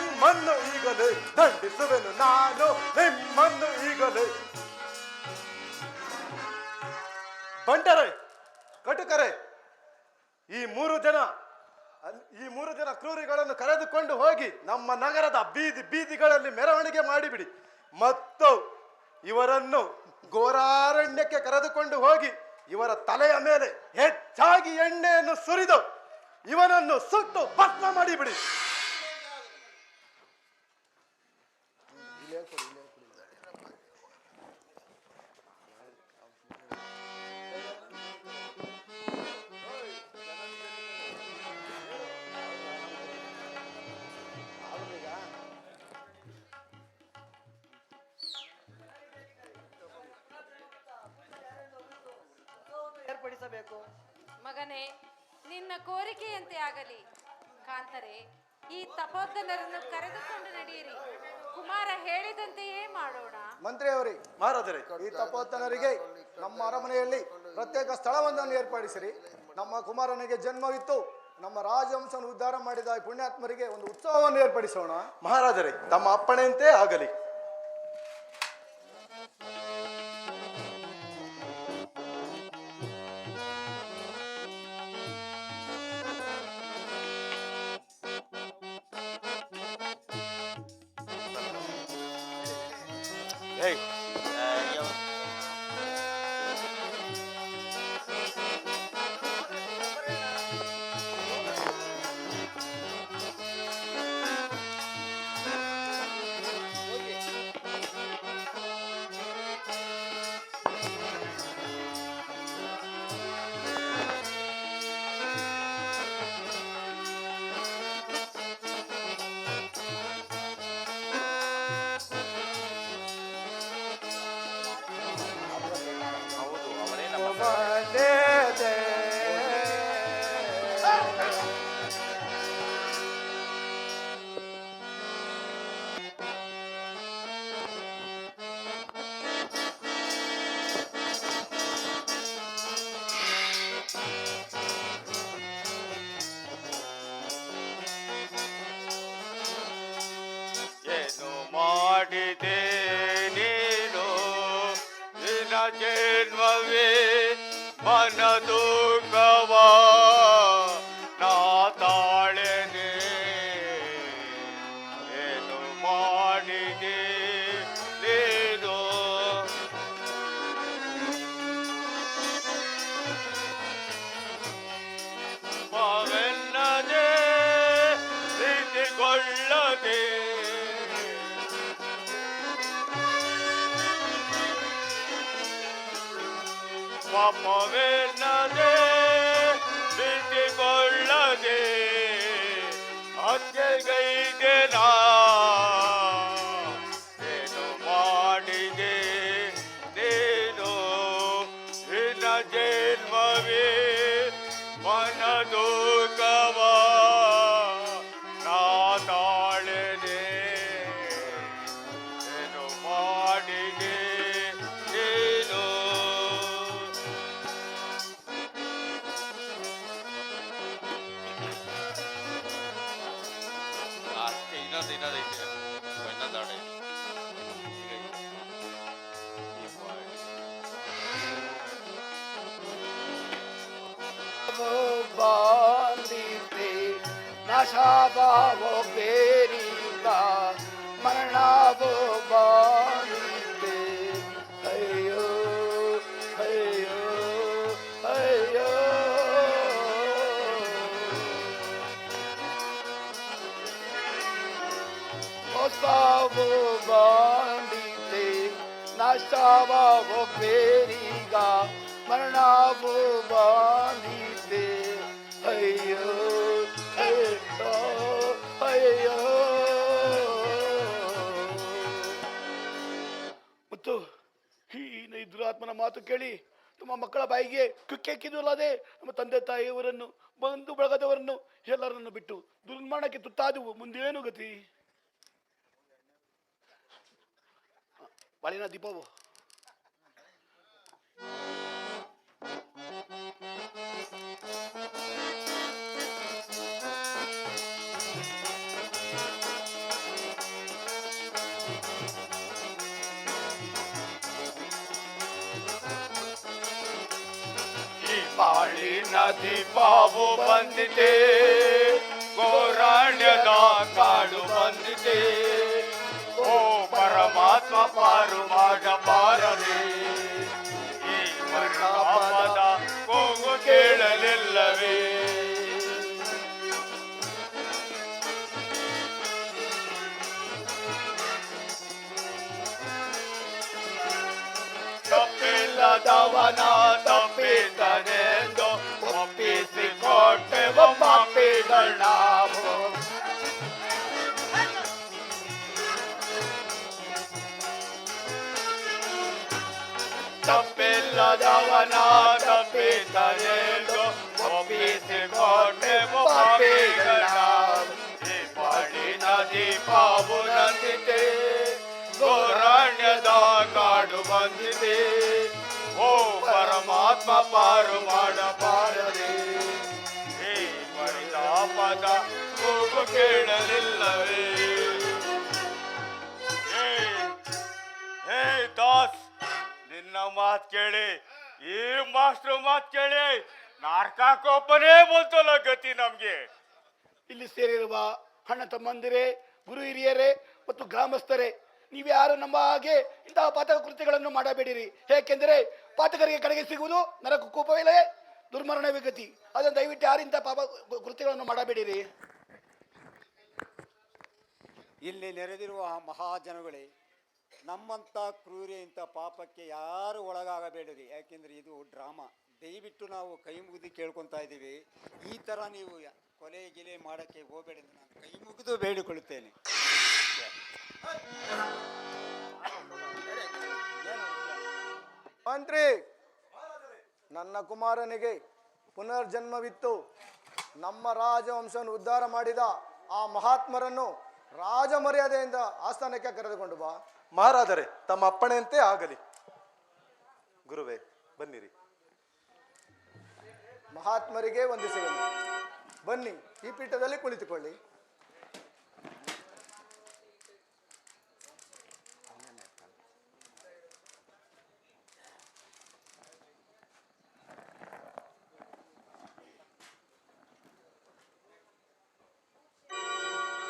ನಿಮ್ಮನ್ನು ಈಗಲೇ ದಂಡಿಸುವೆನು ನಾನು ನಿಮ್ಮನ್ನು ಈಗಲೇ. ಬಂಟರೆ, ಕಟುಕರೆ, ಈ ಮೂರು ಜನ ಕ್ರೂರಿಗಳನ್ನು ಕರೆದುಕೊಂಡು ಹೋಗಿ ನಮ್ಮ ನಗರದ ಬೀದಿಗಳಲ್ಲಿ ಮೆರವಣಿಗೆ ಮಾಡಿಬಿಡಿ. ಮತ್ತು ಇವರನ್ನು ಘೋರಾರಣ್ಯಕ್ಕೆ ಕರೆದುಕೊಂಡು ಹೋಗಿ ಇವರ ತಲೆಯ ಮೇಲೆ ಹೆಚ್ಚಾಗಿ ಎಣ್ಣೆಯನ್ನು ಸುರಿದು ಇವನನ್ನು ಸುಟ್ಟು ಭಸ್ಮ ಮಾಡಿಬಿಡಿ. ಏರ್ಪಡಿಸಬೇಕು. ಮಗನೇ, ನಿನ್ನ ಕೋರಿಕೆಯಂತೆ ಆಗಲಿ. ಕಾಂತರೆ, ಈ ತಪೋಧನರನ್ನು ಕರೆದುಕೊಂಡು ನಡೆಯಿರಿ. ಕುಮಾರ ಹೇಳಿದಂತೆಯೇ ಮಾಡೋಣ. ಮಂತ್ರಿ ಅವರೇ, ಮಹಾರಾಜರೇ, ಈ ತಪೋತ್ತನರಿಗೆ ನಮ್ಮ ಅರಮನೆಯಲ್ಲಿ ಪ್ರತ್ಯೇಕ ಸ್ಥಳವೊಂದನ್ನು ಏರ್ಪಡಿಸಿರಿ. ನಮ್ಮ ಕುಮಾರನಿಗೆ ಜನ್ಮವಿತ್ತು, ನಮ್ಮ ರಾಜವಂಶವನ್ನು ಉದ್ಧಾರ ಮಾಡಿದ ಈ ಪುಣ್ಯಾತ್ಮರಿಗೆ ಒಂದು ಉತ್ಸವವನ್ನು ಏರ್ಪಡಿಸೋಣ. ಮಹಾರಾಜರೇ, ತಮ್ಮ ಅಪ್ಪಣೆಯಂತೆ ಆಗಲಿ. ಹೌದು, ಅವರೇ ನಮ್ಮ ಏನು ಮಾಡಿದೆ ನೀನು ನಿನ್ನ ಜನ್ಮವೇ ಮನದುಃಖವ ನಾ ತಾಳೆನೆ. ಏನು ಮಾಡಿದೆ ನೀನು ಪಾವೆಲ್ಲದೆ ಪ್ರೀತಿಗೊಳ್ಳದೆ ಪಾಪವೆನ್ನದೆ ಪ್ರೀತಿಗೊಳ್ಳದೆ ಹತ್ಯೆಗೈದೆ ನಾ. ಏನು ಮಾಡಿದೆ ನೀನು ನಿನ್ನ ಜನ್ಮವೇ ಮನದುಃಖವ ನಾ ತಾಳೆನೆ. ಏನು ಮಾಡಿದೆ ನೀನು ಅಷ್ಟೇ. ಇನ್ನೊಂದೈತೆ ಇನ್ನೊಂದಾಡೆ ಬಾಂದಿತೆ ನಶಾಭಾವೋ ಬೇರಿಗ ಮರಣಾವೋ ಬಾಂದಿತೆ. ಅಯ್ಯೋ ಅಯ್ಯೋ ಅಯ್ಯೋ ಹೊಸವು ಬಾಂದಿತೆ ನಶಾಭಾವೋ ಬೇರಿಗ ಮರಣಾವೋ ಬಾಂದಿತೆ. ಅಯ್ಯೋ ಅಯ್ಯೋ ಅಯ್ಯೋ. ಮತ್ತು ಈ ದುರಾತ್ಮನ ಮಾತು ಕೇಳಿ ನಮ್ಮ ಮಕ್ಕಳ ಬಾಯಿಗೆ ಕುಕ್ಕೆಕ್ಕಿದ್ದು ಅಲ್ಲದೆ ನಮ್ಮ ತಂದೆ ತಾಯಿಯವರನ್ನು ಬಂಧು ಬಳಗದವರನ್ನು ಎಲ್ಲರನ್ನು ಬಿಟ್ಟು ದುರ್ಮರಣಕ್ಕೆ ತುತ್ತಾದವು. ಮುಂದೇನು ಗತಿ? ಬಾಳಿನ ದೀಪವು ಈ ಬಾಳಿನ ದೀಪವು ಬಂದಿದೆ, ಗೋರಾಣ್ಯದ ಕಾಡು ಬಂದಿದೆ. ಓ ಪರಮಾತ್ಮ ಪಾರು ಮಾಡಬಾರದೆ, ಈ ವರ್ಣಪದ ಕೂಗು ಕೇಳಲಿಲ್ಲವೇ? ತಪ್ಪಿಲ್ಲದವನ ತಪ್ಪಿದ್ದನೆಂದು ಒಪ್ಪಿಸಿಕೊಟ್ಟೆವು ಪಾಪಿಗಳ ನಾವು. ತಪ್ಪಿಲ್ಲದವನ ತಪ್ಪಿದ್ದನೆಂದು ಒಪ್ಪಿಸಿಕೊಟ್ಟೆವು ಪಾಪಿಗಳ ನಾವು. ಈ ಬಾಳಿನ ದೀಪವು ನಂದಿದೆ, ಗೋರಾಣ್ಯದ ಕಾಡು ಬಂದಿದೆ. ಓ ಪರಮಾತ್ಮ ಪಾರು ಮಾಡಬಾರದೆ, ಈ ಬರಿದ ಕೇಳಲಿಲ್ಲವೇ? ಹೇ ದಾಸ್, ನಿನ್ನ ಮಾತ್ ಕೇಳಿ, ಈ ಮಾಸ್ಟರ್ ಮಾತ್ ಕೇಳಿ ನಾರ್ಕಾಕೋಪನೇ ಬಂತಲ್ಲ ಗತಿ ನಮ್ಗೆ. ಇಲ್ಲಿ ಸೇರಿರುವ ಅಣ್ಣ ತಮ್ಮಂದಿರೇ, ಗುರು ಹಿರಿಯರೇ ಮತ್ತು ಗ್ರಾಮಸ್ಥರೇ, ನೀವ್ಯಾರು ನಮ್ಮ ಹಾಗೆ ಇಂತಹ ಪಾತಕ ಕೃತ್ಯಗಳನ್ನು ಮಾಡಬೇಡಿರಿ. ಏಕೆಂದರೆ ಪಾತಕರಿಗೆ ಕಡೆಗೆ ಸಿಗುವುದು ನರಕ ಕೂಪವಿಲ್ಲವೇ ದುರ್ಮರಣವೇ ಗತಿ. ಅದನ್ನು ದಯವಿಟ್ಟು ಯಾರು ಇಂತಹ ಪಾಪ ಕೃತ್ಯಗಳನ್ನು ಮಾಡಬೇಡಿರಿ. ಇಲ್ಲಿ ನೆರೆದಿರುವ ಮಹಾಜನಗಳೇ, ನಮ್ಮಂಥ ಕ್ರೂರಿ ಇಂಥ ಪಾಪಕ್ಕೆ ಯಾರು ಒಳಗಾಗಬೇಡಿರಿ. ಯಾಕೆಂದರೆ ಇದು ಡ್ರಾಮಾ. ದಯವಿಟ್ಟು ನಾವು ಕೈ ಮುಗಿದು ಕೇಳ್ಕೊತಾ ಇದ್ದೀವಿ. ಈ ಥರ ನೀವು ಕೊಲೆ ಗಿಲೆ ಮಾಡೋಕ್ಕೆ ಹೋಗಬೇಡಿ ಎಂದು ನಾನು ಕೈ ಮುಗಿದು ಬೇಡಿಕೊಳ್ಳುತ್ತೇನೆ. ಮಂತ್ರಿ, ನನ್ನ ಕುಮಾರನಿಗೆ ಪುನರ್ಜನ್ಮವಿತ್ತು. ನಮ್ಮ ರಾಜವಂಶವನ್ನು ಉದ್ಧಾರ ಮಾಡಿದ ಆ ಮಹಾತ್ಮರನ್ನು ರಾಜ ಮರ್ಯಾದೆಯಿಂದ ಆಸ್ಥಾನಕ್ಕೆ ಕರೆದುಕೊಂಡು ಬಾ. ಮಹಾರಾಜರೇ, ತಮ್ಮ ಅಪ್ಪಣೆಯಂತೆ ಆಗಲಿ. ಗುರುವೇ, ಬನ್ನಿರಿ. ಮಹಾತ್ಮರಿಗೆ ವಂದಿಸುವೆನು. ಬನ್ನಿ, ಈ ಪೀಠದಲ್ಲಿ ಕುಳಿತುಕೊಳ್ಳಿ.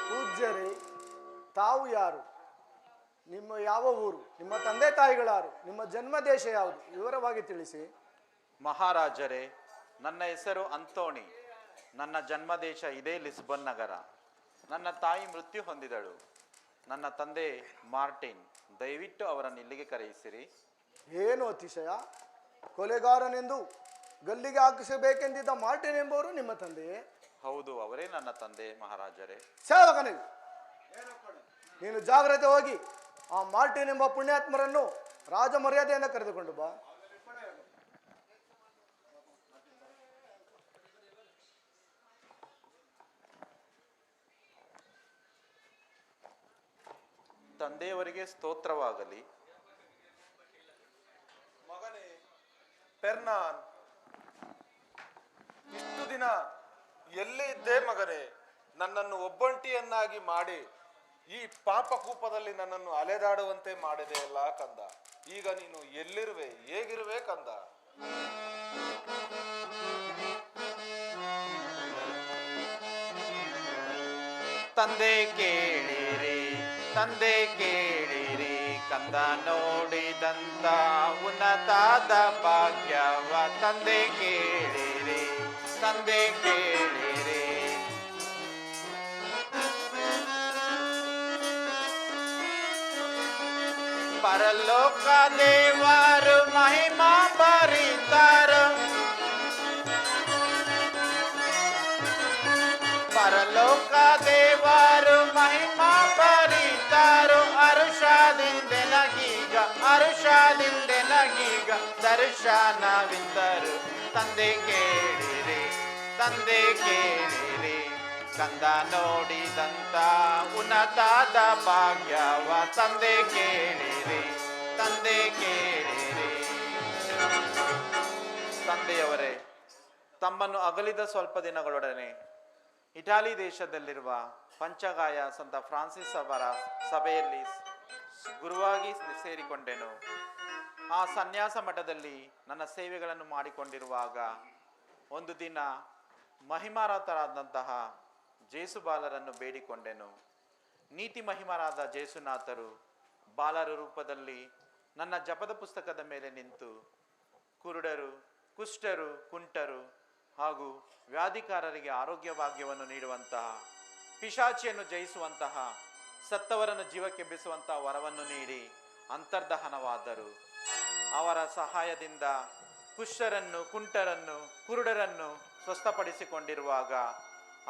ಪೂಜ್ಯರೇ, ತಾವು ಯಾರು? ನಿಮ್ಮ ಯಾವ ಊರು? ನಿಮ್ಮ ತಂದೆ ತಾಯಿಗಳಾರು? ನಿಮ್ಮ ಜನ್ಮ ದೇಶ ಯಾವುದು? ವಿವರವಾಗಿ ತಿಳಿಸಿ. ಮಹಾರಾಜರೇ, ನನ್ನ ಹೆಸರು ಅಂತೋಣಿ. ನನ್ನ ಜನ್ಮದೇಶ ಇದೇ ಲಿಸ್ಬನ್ ನಗರ. ನನ್ನ ತಾಯಿ ಮೃತ್ಯು ಹೊಂದಿದಳು. ನನ್ನ ತಂದೆ ಮಾರ್ಟಿನ್. ದಯವಿಟ್ಟು ಅವರನ್ನು ಇಲ್ಲಿಗೆ ಕರೆಯಿಸಿರಿ. ಏನು ಅತಿಶಯ! ಕೊಲೆಗಾರನೆಂದು ಗಲ್ಲಿಗೆ ಹಾಕಿಸಬೇಕೆಂದಿದ್ದ ಮಾರ್ಟಿನ್ ಎಂಬುವರು ನಿಮ್ಮ ತಂದೆಯೇ? ಹೌದು, ಅವರೇ ನನ್ನ ತಂದೆ ಮಹಾರಾಜರೇ. ಸೇವಕನಿಗೆ ನೀನು ಜಾಗ್ರತೆ ಹೋಗಿ ಆ ಮಾರ್ಟಿನ್ ಎಂಬ ಪುಣ್ಯಾತ್ಮರನ್ನು ರಾಜ ಮರ್ಯಾದೆಯನ್ನು ಕರೆದುಕೊಂಡು ಬಾ. ತಂದೆಯವರಿಗೆ ಸ್ತೋತ್ರವಾಗಲಿ. ಮಗನೇ ಪೆರ್ನಾನ್, ಇಷ್ಟು ದಿನ ಎಲ್ಲಿ ಇದ್ದೆ ಮಗನೇ? ನನ್ನನ್ನು ಒಬ್ಬಂಟಿಯನ್ನಾಗಿ ಮಾಡಿ ಈ ಪಾಪಕೂಪದಲ್ಲಿ ನನ್ನನ್ನು ಅಲೆದಾಡುವಂತೆ ಮಾಡಿದೆ ಅಲ್ಲ ಕಂದ. ಈಗ ನೀನು ಎಲ್ಲಿರುವೆ, ಹೇಗಿರುವೆ ಕಂದ? ತಂದೆ ಕೇಳಿರಿ, ತಂದೆ ಕೇಳಿರಿ, ಕಂದ ನೋಡಿದಂತ ಉನ್ನತಾದ ಭಾಗ್ಯವ ತಂದೆ ಕೇಳಿರಿ, ತಂದೆ ಕೇಳಿರಿ. ಪರಲೋಕ ದೇವರು ಮಹಿಮಾ ಬರೀತಾರೋ, ಪರಲೋಕ ದೇವರು ಮಹಿಮಾ ಬರೀತಾರೋ. ಅರುಷಾದಿಂದೆನಗೀಗ, ಅರುಷಾದಿಂದೆನಗೀಗ ದರ್ಶನವಿದ್ದರು. ತಂದೆ ಕೇಳಿರಿ, ತಂದೆ ಕೇಳಿರಿ, ಕಂದ ನೋಡಿದಂತ ಉನ್ನತಾದ ಭಾಗ್ಯವ ತಂದೆ ಕೇಳಿರಿ, ತಂದೆ ಕೇಳಿರಿ. ತಂದೆಯವರೇ, ತಮ್ಮನ್ನು ಅಗಲಿದ ಸ್ವಲ್ಪ ದಿನಗಳೊಡನೆ ಇಟಾಲಿ ದೇಶದಲ್ಲಿರುವ ಪಂಚಗಾಯ ಸಂತ ಫ್ರಾನ್ಸಿಸ್ ಅವರ ಸಭೆಯಲ್ಲಿ ಗುರುವಾಗಿ ಸೇರಿಕೊಂಡೆನು. ಆ ಸನ್ಯಾಸ ಮಠದಲ್ಲಿ ನನ್ನ ಸೇವೆಗಳನ್ನು ಮಾಡಿಕೊಂಡಿರುವಾಗ ಒಂದು ದಿನ ಮಹಿಮಾರಾತರಾದಂತಹ ಜೇಸು ಬಾಲರನ್ನು ಬೇಡಿಕೊಂಡೆನು. ನೀತಿ ಮಹಿಮರಾದ ಜೇಸುನಾಥರು ಬಾಲರ ರೂಪದಲ್ಲಿ ನನ್ನ ಜಪದ ಪುಸ್ತಕದ ಮೇಲೆ ನಿಂತು ಕುರುಡರು, ಕುಷ್ಠರು, ಕುಂಟರು ಹಾಗೂ ವ್ಯಾಧಿಕಾರರಿಗೆ ಆರೋಗ್ಯ ಭಾಗ್ಯವನ್ನು ನೀಡುವಂತಹ, ಪಿಶಾಚಿಯನ್ನು ಜಯಿಸುವಂತಹ, ಸತ್ತವರನ್ನು ಜೀವಕ್ಕೆಬ್ಬಿಸುವಂತಹ ವರವನ್ನು ನೀಡಿ ಅಂತರ್ದಹನವಾದರು. ಅವರ ಸಹಾಯದಿಂದ ಕುಷ್ಠರನ್ನು, ಕುಂಟರನ್ನು, ಕುರುಡರನ್ನು ಸ್ವಸ್ಥಪಡಿಸಿಕೊಂಡಿರುವಾಗ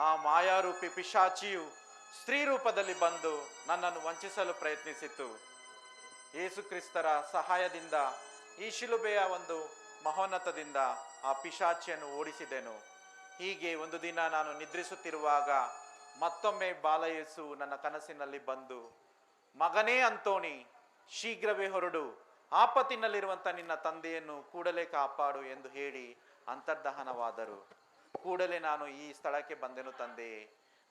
ಆ ಮಾಯಾರೂಪಿ ಪಿಶಾಚಿಯು ಸ್ತ್ರೀ ರೂಪದಲ್ಲಿ ಬಂದು ನನ್ನನ್ನು ವಂಚಿಸಲು ಪ್ರಯತ್ನಿಸಿತು. ಯೇಸು ಕ್ರಿಸ್ತರ ಸಹಾಯದಿಂದ ಈ ಶಿಲುಬೆಯ ಒಂದು ಮಹೋನ್ನತದಿಂದ ಆ ಪಿಶಾಚಿಯನ್ನು ಓಡಿಸಿದೆನು. ಹೀಗೆ ಒಂದು ದಿನ ನಾನು ನಿದ್ರಿಸುತ್ತಿರುವಾಗ ಮತ್ತೊಮ್ಮೆ ಬಾಲಯೇಸು ನನ್ನ ಕನಸಿನಲ್ಲಿ ಬಂದು, ಮಗನೇ ಅಂತೋಣಿ, ಶೀಘ್ರವೇ ಹೊರಡು, ಆಪತ್ತಿನಲ್ಲಿರುವಂಥ ನಿನ್ನ ತಂದೆಯನ್ನು ಕೂಡಲೇ ಕಾಪಾಡು ಎಂದು ಹೇಳಿ ಅಂತರ್ದಹನವಾದರು. ಕೂಡಲೇ ನಾನು ಈ ಸ್ಥಳಕ್ಕೆ ಬಂದೆನು ತಂದೆಯೇ.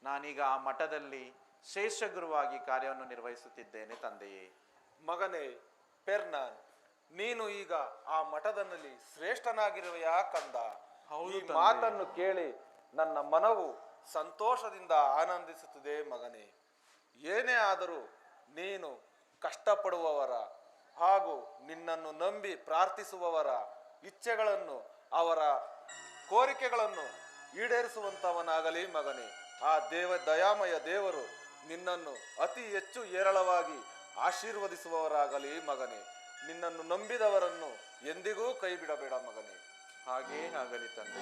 ನಾನೀಗ ಆ ಮಠದಲ್ಲಿ ಶ್ರೇಷ್ಠ ಗುರುವಾಗಿ ಕಾರ್ಯವನ್ನು ನಿರ್ವಹಿಸುತ್ತಿದ್ದೇನೆ ತಂದೆಯೇ. ಮಗನೇ ಪೆರ್ನಾನ್, ನೀನು ಈಗ ಆ ಮಠದಲ್ಲಿ ಶ್ರೇಷ್ಠನಾಗಿರುವೆಯಾ ಕಂದ? ಈ ಮಾತನ್ನು ಕೇಳಿ ನನ್ನ ಮನವು ಸಂತೋಷದಿಂದ ಆನಂದಿಸುತ್ತದೆ ಮಗನೇ. ಏನೇ ಆದರೂ ನೀನು ಕಷ್ಟಪಡುವವರ ಹಾಗೂ ನಿನ್ನನ್ನು ನಂಬಿ ಪ್ರಾರ್ಥಿಸುವವರ ಇಚ್ಛೆಗಳನ್ನು, ಅವರ ಕೋರಿಕೆಗಳನ್ನು ಈಡೇರಿಸುವಂತವನಾಗಲಿ ಮಗನೇ. ಆ ದಯಾಮಯ ದೇವರು ನಿನ್ನನ್ನು ಅತಿ ಹೆಚ್ಚು ಹೇರಳವಾಗಿ ಆಶೀರ್ವದಿಸುವವರಾಗಲಿ ಮಗನೇ. ನಿನ್ನನ್ನು ನಂಬಿದವರನ್ನು ಎಂದಿಗೂ ಕೈ ಬಿಡಬೇಡ ಮಗನೇ. ಹಾಗೇ ಆಗಲಿ ತಂದೆ.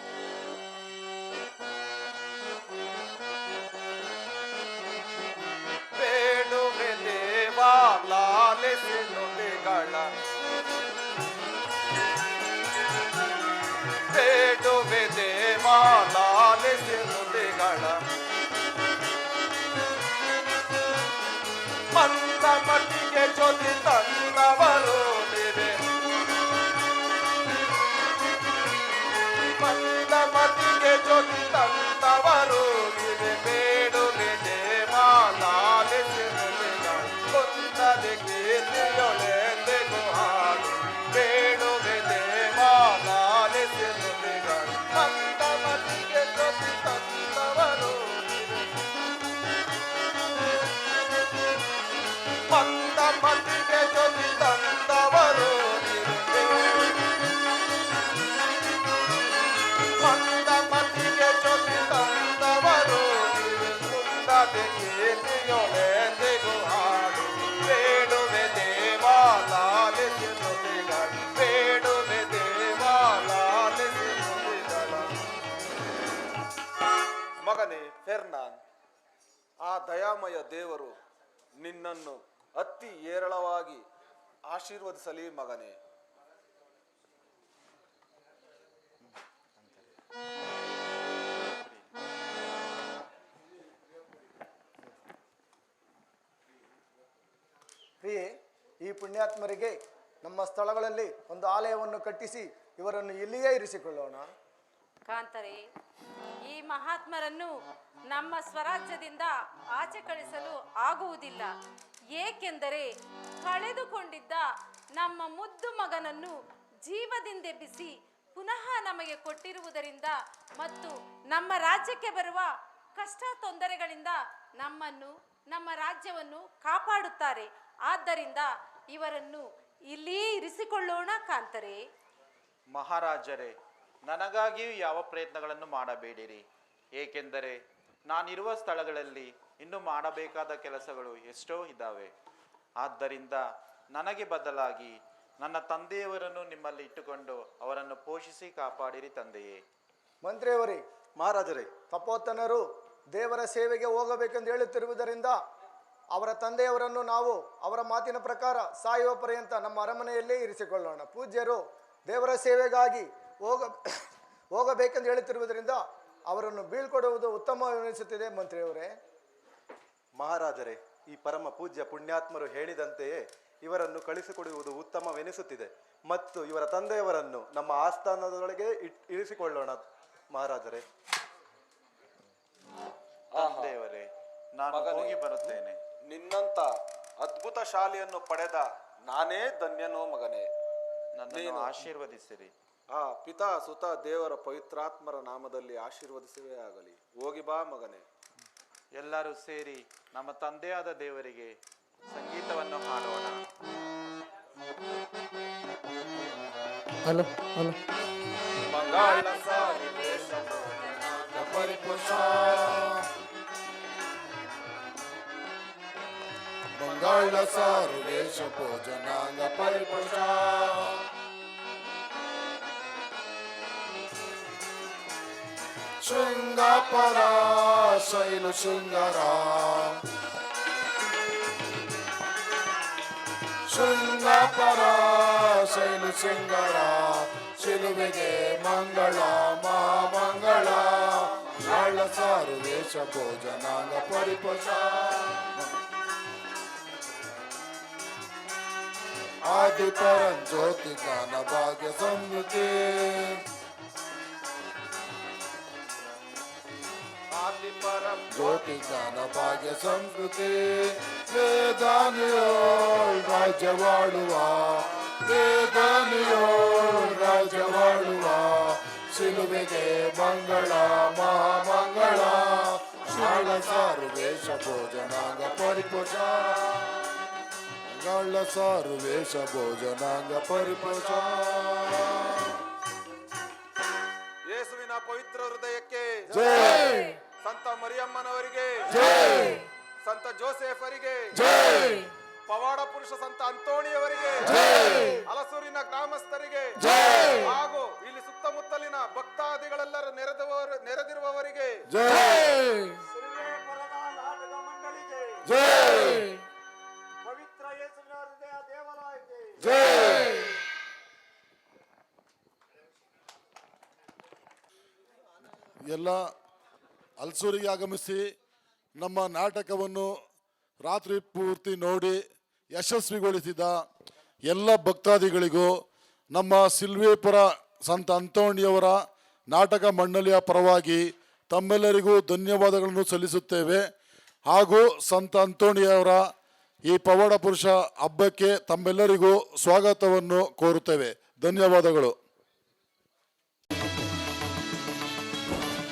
ಬೇಡುವೆ ದೇವಾ ಲಾಲಿಸಿ ನುಡಿಗಳ, ಬೇಡುವೆ ದೇವಾ ಲಾಲಿಸಿ ನುಡಿಗಳ, ಮಂದ ಮಟ್ಟಿಗೆ ಜ್ಯೋತಿ ತಂದವರು ನೀವೇ, ಮಂದ ಮಟ್ಟಿಗೆ ಜ್ಯೋತಿ ತಂದವರು ನೀವೇ. ಬೇಡುವೆ ದೇವಾ ಲಾಲಿಸಿ ನುಡಿಗಳ, ಕುಂದದೆ ಕೀರ್ತಿಯೊಳೆಂದಿಗೂ ಹಾಡು. ಬೇಡುವೆ ದೇವಾ ಲಾಲಿಸಿ ನುಡಿಗಳ, ಮಂದ ಮಟ್ಟಿಗೆ ಜ್ಯೋತಿ ತಂದವರು ನೀವೇ, ಮಂದ ಮಟ್ಟಿಗೆ ಜ್ಯೋತಿ ತಂದವರು ನೀವೇ, ಮಂದ ಮಟ್ಟಿಗೆ ಜ್ಯೋತಿ ತಂದವರು ನೀವೇ. ಕುಂದದೆ ಕೀರ್ತಿಯೊಳೆಂದಿಗೂ ಹಾಡು. ಬೇಡುವೆ ದೇವಾ ಲಾಲಿಸಿ ನುಡಿಗಳ, ಬೇಡುವೆ ದೇವಾ ಲಾಲಿಸಿ ನುಡಿಗಳ. ಮಗನೇ ಫೆರ್ನಾನ್, ಆ ದಯಾಮಯ ದೇವರು ನಿನ್ನನ್ನು ಅತಿ ಹೇರಳವಾಗಿ ಆಶೀರ್ವದಿಸಲಿ ಮಗನೇ. ಪ್ರಿಯೆ, ಈ ಪುಣ್ಯಾತ್ಮರಿಗೆ ನಮ್ಮ ಸ್ಥಳಗಳಲ್ಲಿ ಒಂದು ಆಲಯವನ್ನು ಕಟ್ಟಿಸಿ ಇವರನ್ನು ಇಲ್ಲಿಯೇ ಇರಿಸಿಕೊಳ್ಳೋಣ. ಕಾಂತರೆ, ಈ ಮಹಾತ್ಮರನ್ನು ನಮ್ಮ ಸ್ವರಾಜ್ಯದಿಂದ ಆಚೆ ಕಳಿಸಲು ಆಗುವುದಿಲ್ಲ. ಏಕೆಂದರೆ ಕಳೆದುಕೊಂಡಿದ್ದ ನಮ್ಮ ಮುದ್ದು ಮಗನನ್ನು ಜೀವದಿಂದೆಬ್ಬಿಸಿ ಪುನಃ ನಮಗೆ ಕೊಟ್ಟಿರುವುದರಿಂದ ಮತ್ತು ನಮ್ಮ ರಾಜ್ಯಕ್ಕೆ ಬರುವ ಕಷ್ಟ ತೊಂದರೆಗಳಿಂದ ನಮ್ಮನ್ನು, ನಮ್ಮ ರಾಜ್ಯವನ್ನು ಕಾಪಾಡುತ್ತಾರೆ. ಆದ್ದರಿಂದ ಇವರನ್ನು ಇಲ್ಲಿ ಇರಿಸಿಕೊಳ್ಳೋಣ ಕಾಂತರೆ. ಮಹಾರಾಜರೇ, ನನಗಾಗಿಯೂ ಯಾವ ಪ್ರಯತ್ನಗಳನ್ನು ಮಾಡಬೇಡಿರಿ. ಏಕೆಂದರೆ ನಾನಿರುವ ಸ್ಥಳಗಳಲ್ಲಿ ಇನ್ನೂ ಮಾಡಬೇಕಾದ ಕೆಲಸಗಳು ಎಷ್ಟೋ ಇದ್ದಾವೆ. ಆದ್ದರಿಂದ ನನಗೆ ಬದಲಾಗಿ ನನ್ನ ತಂದೆಯವರನ್ನು ನಿಮ್ಮಲ್ಲಿ ಇಟ್ಟುಕೊಂಡು ಅವರನ್ನು ಪೋಷಿಸಿ ಕಾಪಾಡಿರಿ ತಂದೆಯೇ. ಮಂತ್ರಿಯವರೇ, ಮಹಾರಾಜರೇ, ತಪೋತ್ತನರು ದೇವರ ಸೇವೆಗೆ ಹೋಗಬೇಕೆಂದು ಹೇಳುತ್ತಿರುವುದರಿಂದ ಅವರ ತಂದೆಯವರನ್ನು ನಾವು ಅವರ ಮಾತಿನ ಪ್ರಕಾರ ಸಾಯುವ ಪರ್ಯಂತ ನಮ್ಮ ಅರಮನೆಯಲ್ಲೇ ಇರಿಸಿಕೊಳ್ಳೋಣ. ಪೂಜ್ಯರು ದೇವರ ಸೇವೆಗಾಗಿ ಹೋಗಬೇಕೆಂದು ಹೇಳುತ್ತಿರುವುದರಿಂದ ಅವರನ್ನು ಬೀಳ್ಕೊಡುವುದು ಉತ್ತಮವೆನಿಸುತ್ತಿದೆ ಮಂತ್ರಿಯವರೇ. ಮಹಾರಾಜರೇ, ಈ ಪರಮ ಪೂಜ್ಯ ಪುಣ್ಯಾತ್ಮರು ಹೇಳಿದಂತೆಯೇ ಇವರನ್ನು ಕಳಿಸಿಕೊಡುವುದು ಉತ್ತಮವೆನಿಸುತ್ತಿದೆ. ಮತ್ತು ಇವರ ತಂದೆಯವರನ್ನು ನಮ್ಮ ಆಸ್ಥಾನದೊಳಗೆ ಇರಿಸಿಕೊಳ್ಳೋಣ ಮಹಾರಾಜರೇ. ತಂದೆಯವರೇ, ನಾನು ಹೋಗಿ ಬರುತ್ತೇನೆ. ನಿನ್ನಂತ ಅದ್ಭುತ ಶಾಲೆಯನ್ನು ಪಡೆದ ನಾನೇ ಧನ್ಯನೋ ಮಗನೇ. ನನ್ನನ್ನು ಆಶೀರ್ವದಿಸಿರಿ. ಆ ಪಿತಾ ಸುತ ದೇವರ ಪವಿತ್ರಾತ್ಮರ ನಾಮದಲ್ಲಿ ಆಶೀರ್ವದಿಸುವೇ ಆಗಲಿ. ಹೋಗಿ ಬಾ ಮಗನೇ. ಎಲ್ಲರೂ ಸೇರಿ ನಮ್ಮ ತಂದೆಯಾದ ದೇವರಿಗೆ ಸಂಗೀತವನ್ನು ಹಾಡೋಣ. ಮಂಗಳ ಪರಿಪುಷ, ಮಂಗಳ ಸಾರುವೇಶ ಭೋಜನಾಂಗ ಪರಿಪುಷ, ಶೃಂಗಾಪರ ಶೈಲು ಶೃಂಗಾರ, ಶೃಂಗಾಪರ ಶೈಲು ಶೃಂಗಾರ, ಶಿಲುಬೆಗೆ ಮಂಗಳ ಮಂಗಳ, ನಾಳ ಸಾರು ವೇಷ ಭೋಜನಾಂಗ ಪರಿಪುಷ, ಆದಿ ಪರಂಜ್ಯೋತಿ ಜ್ಞಾನ ಭಾಗ್ಯ ಸಮೃದ್ಧಿ, ಆತ್ಮ ಆದಿ ಪರಂ ಜ್ಯೋತಿ ಜ್ಞಾನ ಭಾಗ್ಯ ಸಂಸ್ಕೃತಿ ವೇದಾನಿಯೋಳ್ ರಾಜ್ಯವಾಳುವ ವೇದಾನಿಯೋಳ್ ರಾಜ್ಯವಾಳುವ ಶಿಲುಬೆಗೆ ಮಂಗಳ ಮಹಾಮಂಗಳ ಶಾಳ ಸಾರು ವೇಷ ಭೋಜನಾಂಗ ಪರಿಪೋಷ ಗಳ ಸಾರು ವೇಷ ಭೋಜನಾಂಗ ಪರಿಪೋಷ ಯೇಸುವಿನ ಪವಿತ್ರ ಹೃದಯಕ್ಕೆ ಜೈ ಸಂತ ಮರಿಯಮ್ಮನವರಿಗೆ ಜೈ ಸಂತ ಜೋಸೆಫರಿಗೆ ಜೈ ಪವಾಡ ಪುರುಷ ಸಂತ ಅಂತೋಣಿಯವರಿಗೆ ಜೈ ಹಲಸೂರಿನ ಗ್ರಾಮಸ್ಥರಿಗೆ ಜೈ ಹಾಗೂ ಇಲ್ಲಿ ಸುತ್ತಮುತ್ತಲಿನ ಭಕ್ತಾದಿಗಳೆಲ್ಲರೂ ನೆರೆದಿರುವವರಿಗೆ ಜೈ ನಾಟಕ ಮಂಡಳಿಗೆ ಜೈ ಪವಿತ್ರ ಯೇಸುವಿನ ಹೃದಯ ದೇವಾಲಯಕ್ಕೆ ಜೈ ಎಲ್ಲ ಹಲಸೂರಿಗೆ ಆಗಮಿಸಿ ನಮ್ಮ ನಾಟಕವನ್ನು ರಾತ್ರಿ ಪೂರ್ತಿ ನೋಡಿ ಯಶಸ್ವಿಗೊಳಿಸಿದ ಎಲ್ಲ ಭಕ್ತಾದಿಗಳಿಗೂ ನಮ್ಮ ಸಿಲ್ವೇಪುರ ಸಂತ ಅಂತೋಣಿಯವರ ನಾಟಕ ಮಂಡಳಿಯ ಪರವಾಗಿ ತಮ್ಮೆಲ್ಲರಿಗೂ ಧನ್ಯವಾದಗಳನ್ನು ಸಲ್ಲಿಸುತ್ತೇವೆ. ಹಾಗೂ ಸಂತ ಅಂತೋಣಿಯವರ ಈ ಪವಾಡ ಪುರುಷ ಹಬ್ಬಕ್ಕೆ ತಮ್ಮೆಲ್ಲರಿಗೂ ಸ್ವಾಗತವನ್ನು ಕೋರುತ್ತೇವೆ. ಧನ್ಯವಾದಗಳು.